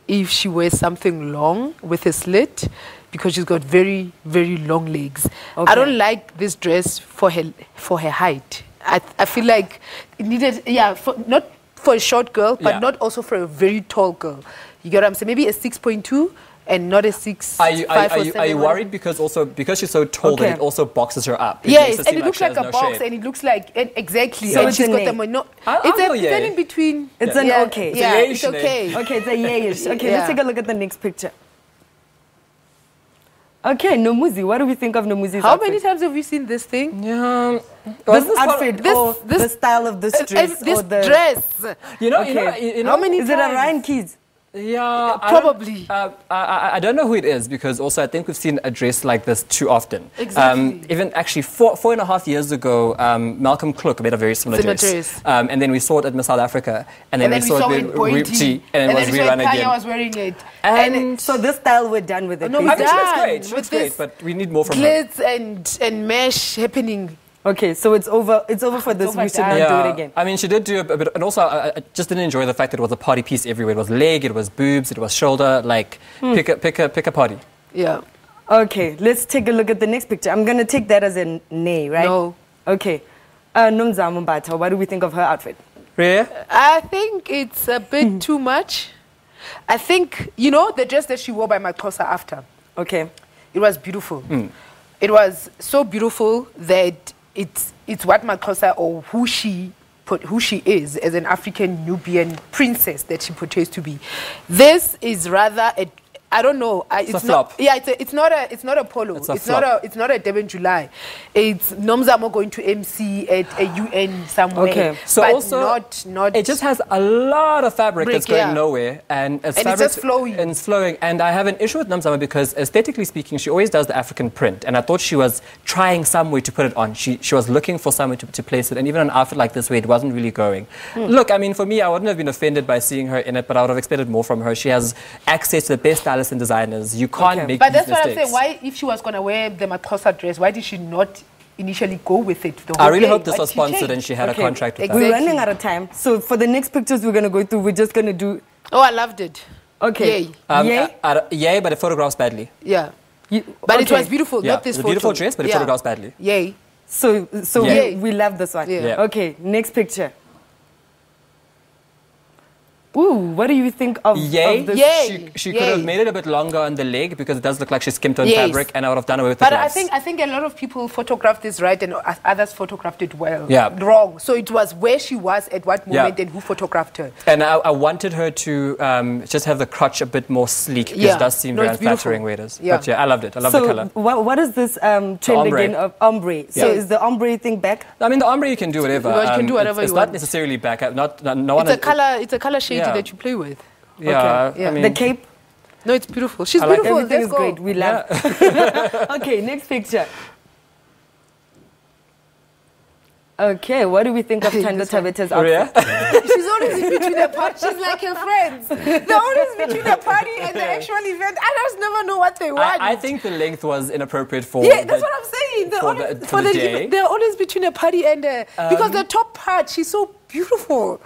Speaker 27: if she wears something long with a slit, because she's got very, very long legs.
Speaker 1: Okay.
Speaker 27: I don't like this dress for her height. I feel like it needed, not for a short girl, but not also for a very tall girl. You get what I'm saying? Maybe a 6.2 and not a 6.
Speaker 26: Are you worried because she's so tall that it also boxes her up?
Speaker 27: Yes, and it looks like a box, and it looks like exactly.
Speaker 1: So
Speaker 27: and
Speaker 1: it's
Speaker 27: she's
Speaker 1: a
Speaker 27: got
Speaker 1: nay.
Speaker 27: them. No,
Speaker 26: I'll
Speaker 27: it's
Speaker 26: go
Speaker 27: a
Speaker 26: yay.
Speaker 27: standing between.
Speaker 1: It's an okay.
Speaker 27: Yeah,
Speaker 26: It's a
Speaker 27: it's
Speaker 26: yayish
Speaker 27: okay.
Speaker 1: Okay, it's a yayish. Okay,
Speaker 27: Yeah.
Speaker 1: let's take a look at the next picture. Okay, Nomuzi. What do we think of Nomuzi's
Speaker 27: How
Speaker 1: outfit?
Speaker 27: many times have we seen this thing?
Speaker 26: Yeah.
Speaker 1: This outfit, or the style of this dress,
Speaker 27: this
Speaker 1: or the
Speaker 27: dress. How many
Speaker 1: Is it a
Speaker 27: times?
Speaker 1: Ryan Keys?
Speaker 26: Yeah,
Speaker 27: probably.
Speaker 26: I don't know who it is because also I think we've seen a dress like this too often.
Speaker 27: Exactly.
Speaker 26: Even actually 4.5 years ago, Malcolm Klook made a very similar dress. And then we saw it at Miss South Africa. And then we saw it with Boiti. And it was rerun
Speaker 27: Kanye
Speaker 26: again.
Speaker 27: was wearing it.
Speaker 26: And
Speaker 1: so this style, we're done with it.
Speaker 27: No,
Speaker 26: I mean, she looks
Speaker 27: done
Speaker 26: great. She looks
Speaker 27: with
Speaker 26: great,
Speaker 27: this
Speaker 26: but we need more from her.
Speaker 27: glitz and mesh happening.
Speaker 1: Okay, so it's over. It's over for this.
Speaker 27: over
Speaker 1: We should
Speaker 27: done.
Speaker 1: not do it again.
Speaker 26: I mean, she did do a bit, and also I just didn't enjoy the fact that it was a party piece everywhere. It was leg, it was boobs, it was shoulder. Like, pick a party.
Speaker 27: Yeah.
Speaker 1: Okay, let's take a look at the next picture. I'm gonna take that as a nay, right?
Speaker 27: No.
Speaker 1: Okay. Nomzamo Mbata, what do we think of her outfit?
Speaker 26: Rhea?
Speaker 27: I think it's a bit too much. I think, the dress that she wore by Makosa after.
Speaker 1: Okay.
Speaker 27: It was beautiful. It was so beautiful that it's what Makosa, or who she is as an African Nubian princess that she portrays to be. This is rather I don't know.
Speaker 26: It's a flop.
Speaker 27: Yeah, it's not a polo.
Speaker 26: It's a flop.
Speaker 27: It's not a Durban July. It's Nomzamo going to MC at a UN somewhere.
Speaker 26: Okay. So
Speaker 27: but
Speaker 26: also,
Speaker 27: not.
Speaker 26: it just has a lot of fabric that's going
Speaker 27: yeah.
Speaker 26: nowhere, and
Speaker 27: it's just flowing.
Speaker 26: And it's flowing. And I have an issue with Nomzamo because aesthetically speaking, she always does the African print, and I thought she was trying some way to put it on. She was looking for somewhere to place it, and even an outfit like this where it wasn't really going. Look, I mean, for me, I wouldn't have been offended by seeing her in it, but I would have expected more from her. She has access to the best stylists and designers. You can't make
Speaker 27: But
Speaker 26: these
Speaker 27: that's what I'm
Speaker 26: mistakes.
Speaker 27: saying. Why, if she was going to wear the Makosa dress, why did she not initially go with it? The
Speaker 26: I
Speaker 27: whole
Speaker 26: really
Speaker 27: day?
Speaker 26: hope this
Speaker 27: Why
Speaker 26: was
Speaker 27: did she
Speaker 26: sponsored
Speaker 27: change?
Speaker 26: and she had a contract with
Speaker 1: We're
Speaker 26: that.
Speaker 1: running out of time. So for the next pictures we're going to go through, we're just going to do...
Speaker 27: Oh, I loved it.
Speaker 1: Okay.
Speaker 27: Yay.
Speaker 26: Yay, but it photographs badly.
Speaker 27: Yeah. But it was beautiful,
Speaker 26: Yeah,
Speaker 27: not this
Speaker 26: it's a
Speaker 27: photo.
Speaker 26: beautiful dress, but it photographs badly.
Speaker 27: Yay.
Speaker 1: So
Speaker 26: Yeah.
Speaker 1: we love this one.
Speaker 27: Yeah.
Speaker 1: Okay, next picture. Ooh, what do you think of
Speaker 26: Yay.
Speaker 1: this?
Speaker 26: She could have made it a bit longer on the leg because it does look like she skimped on
Speaker 27: Yes.
Speaker 26: fabric, and I would have done away with
Speaker 27: But
Speaker 26: the
Speaker 27: I
Speaker 26: gloves.
Speaker 27: think a lot of people photographed this right and others photographed it well.
Speaker 26: Yeah.
Speaker 27: Wrong. So it was where she was at what moment
Speaker 26: Yeah.
Speaker 27: and who photographed her.
Speaker 26: And I wanted her to just have the crotch a bit more sleek because it does seem
Speaker 27: No,
Speaker 26: very
Speaker 27: it's beautiful.
Speaker 26: unflattering where it is.
Speaker 27: Yeah.
Speaker 26: But yeah, I loved it. I love
Speaker 1: So
Speaker 26: the color.
Speaker 1: what is this trend
Speaker 26: ombre.
Speaker 1: again of ombre? So
Speaker 26: Yeah.
Speaker 1: is the ombre thing back?
Speaker 26: I mean, the ombre you can do whatever.
Speaker 27: You can do whatever
Speaker 26: it's
Speaker 27: you
Speaker 26: not
Speaker 27: want.
Speaker 26: necessarily back. No one.
Speaker 27: It's a color shade
Speaker 26: Yeah.
Speaker 27: that you play with.
Speaker 26: Yeah,
Speaker 27: Okay.
Speaker 26: I mean,
Speaker 1: The cape?
Speaker 27: No, it's beautiful. She's
Speaker 26: I like
Speaker 27: beautiful.
Speaker 1: Everything
Speaker 27: Let's
Speaker 1: is
Speaker 27: go.
Speaker 1: great. We love. Okay, next picture. Okay, what do we think of Tanda Tabeta's outfit?
Speaker 27: She's always in between the party. She's like her friends. They're always between the party and the actual event. I just never know what they want.
Speaker 26: I think the length was inappropriate for.
Speaker 27: Yeah, that's what I'm saying.
Speaker 26: for the day.
Speaker 27: They're always between a party and because the top part, she's so beautiful.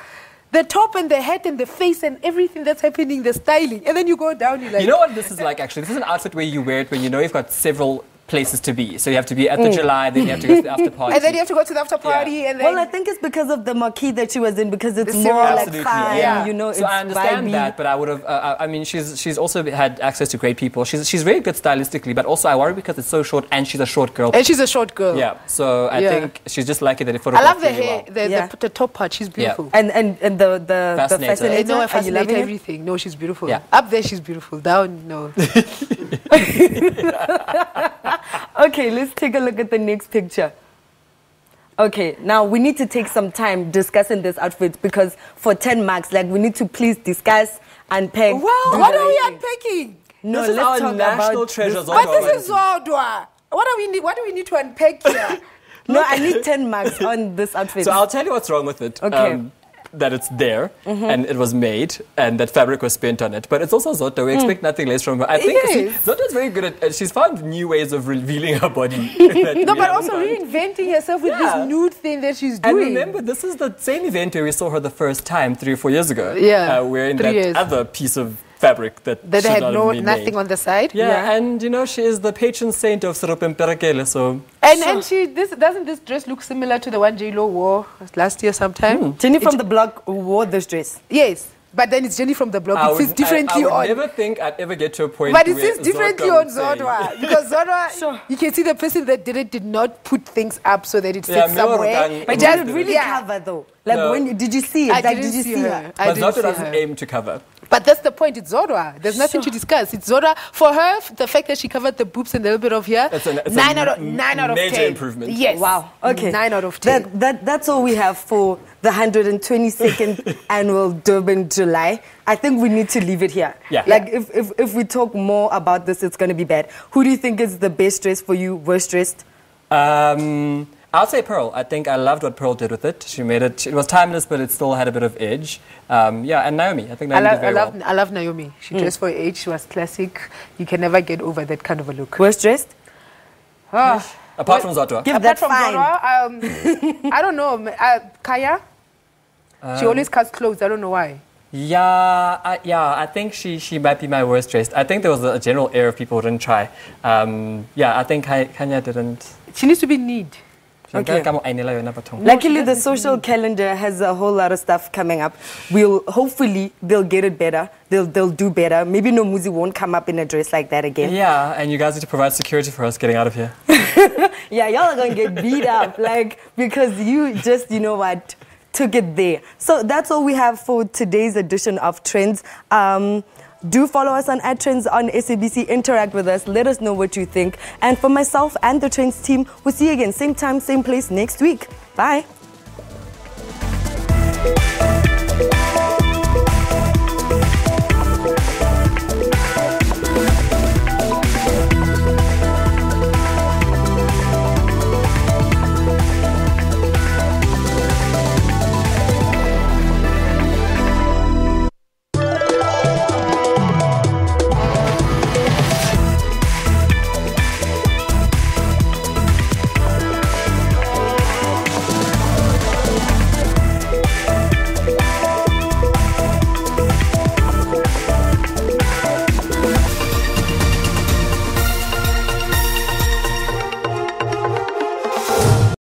Speaker 27: The top and the head and the face and everything that's happening, the styling. And then you go down, you're like...
Speaker 26: You know what this is like, actually? This is an outfit where you wear it when you know you've got several places to be. So you have to be at the July, then you have to go to the after party.
Speaker 27: And then you have to go to the after party. And then
Speaker 1: well, I think it's because of the marquee that she was in, because it's more like fun, you know,
Speaker 26: so I understand
Speaker 1: vibey.
Speaker 26: that, but I would have, I mean, she's also had access to great people. She's very good stylistically, but also I worry because it's so short and she's a short girl.
Speaker 27: And she's a short girl.
Speaker 26: Yeah, so I think she's just lucky that it
Speaker 27: I love the hair, the top part, she's beautiful.
Speaker 1: And the fascinator.
Speaker 27: No, I fascinate everything. No, she's beautiful. Yeah. Up there, she's beautiful. Down, no.
Speaker 1: Okay, let's take a look at the next picture. Okay, now we need to take some time discussing this outfit, because for 10 marks, like, we need to please discuss, unpack.
Speaker 27: Well, what are we unpacking?
Speaker 1: No,
Speaker 26: this is
Speaker 1: let's
Speaker 26: our
Speaker 1: talk
Speaker 26: national
Speaker 1: about
Speaker 26: treasure.
Speaker 27: But this is Zodwa. What do we need to unpack here?
Speaker 1: No, I need 10 marks on this outfit.
Speaker 26: So I'll tell you what's wrong with it.
Speaker 1: Okay.
Speaker 26: That it's there and it was made and that fabric was spent on it. But it's also Zodwa. We expect nothing less from her. I think Zodwa's very good at, she's found new ways of revealing her body.
Speaker 27: No, but also reinventing herself with this nude thing that she's doing.
Speaker 26: And remember, this is the same event where we saw her the first time 3 or 4 years ago.
Speaker 27: Yeah,
Speaker 26: wearing that other piece of fabric that
Speaker 27: had nothing on the side.
Speaker 26: Yeah, and you know, she is the patron saint of Seropemperakele, so...
Speaker 27: And doesn't this dress look similar to the one J-Lo wore last year sometime?
Speaker 1: Jenny from the block wore this dress.
Speaker 27: Yes, but then it's Jenny from the block. It sits differently on.
Speaker 26: I would never think I'd ever get to a point
Speaker 27: but it
Speaker 26: where
Speaker 27: sits differently on Zodwa. Because Zodwa, you can see the person that did not put things up so that it sits somewhere.
Speaker 1: But did it really cover though? Like did you see it?
Speaker 27: Did you see her?
Speaker 26: But Zodwa doesn't aim to cover.
Speaker 27: But that's the point, it's Zodwa. There's nothing to discuss. It's Zodwa. For her, the fact that she covered the boobs and a little bit of here,
Speaker 26: it's
Speaker 27: 9 out of 10.
Speaker 26: Major improvement.
Speaker 27: Yes.
Speaker 1: Wow. Okay.
Speaker 27: 9 out of 10.
Speaker 1: That's all we have for the 122nd annual Durban July. I think we need to leave it here.
Speaker 26: Yeah.
Speaker 1: Like, if we talk more about this, it's going to be bad. Who do you think is the best dressed for you, worst dressed?
Speaker 26: I'll say Pearl. I think I loved what Pearl did with it. She made it, it was timeless, but it still had a bit of edge. Yeah, and Naomi. I think Naomi did very well.
Speaker 27: I love Naomi. She dressed for her age. She was classic. You can never get over that kind of a look.
Speaker 1: Worst dressed?
Speaker 26: Apart from Zodwa.
Speaker 1: Apart from
Speaker 27: Zodwa, I don't know. Kaya? She always cuts clothes. I don't know why.
Speaker 26: Yeah, I think she might be my worst dressed. I think there was a general air of people who didn't try. Yeah, I think Kanya didn't.
Speaker 27: She needs to be neat.
Speaker 1: Okay. Luckily, the social calendar has a whole lot of stuff coming up. Hopefully, they'll get it better. They'll do better. Maybe Nomuzi won't come up in a dress like that again.
Speaker 26: Yeah, and you guys need to provide security for us getting out of here.
Speaker 1: Yeah, y'all are going to get beat up, because you just, you know what, took it there. So that's all we have for today's edition of Trendz. Do follow us on @Trendz on SABC. Interact with us. Let us know what you think. And for myself and the Trendz team, we'll see you again, same time, same place next week. Bye.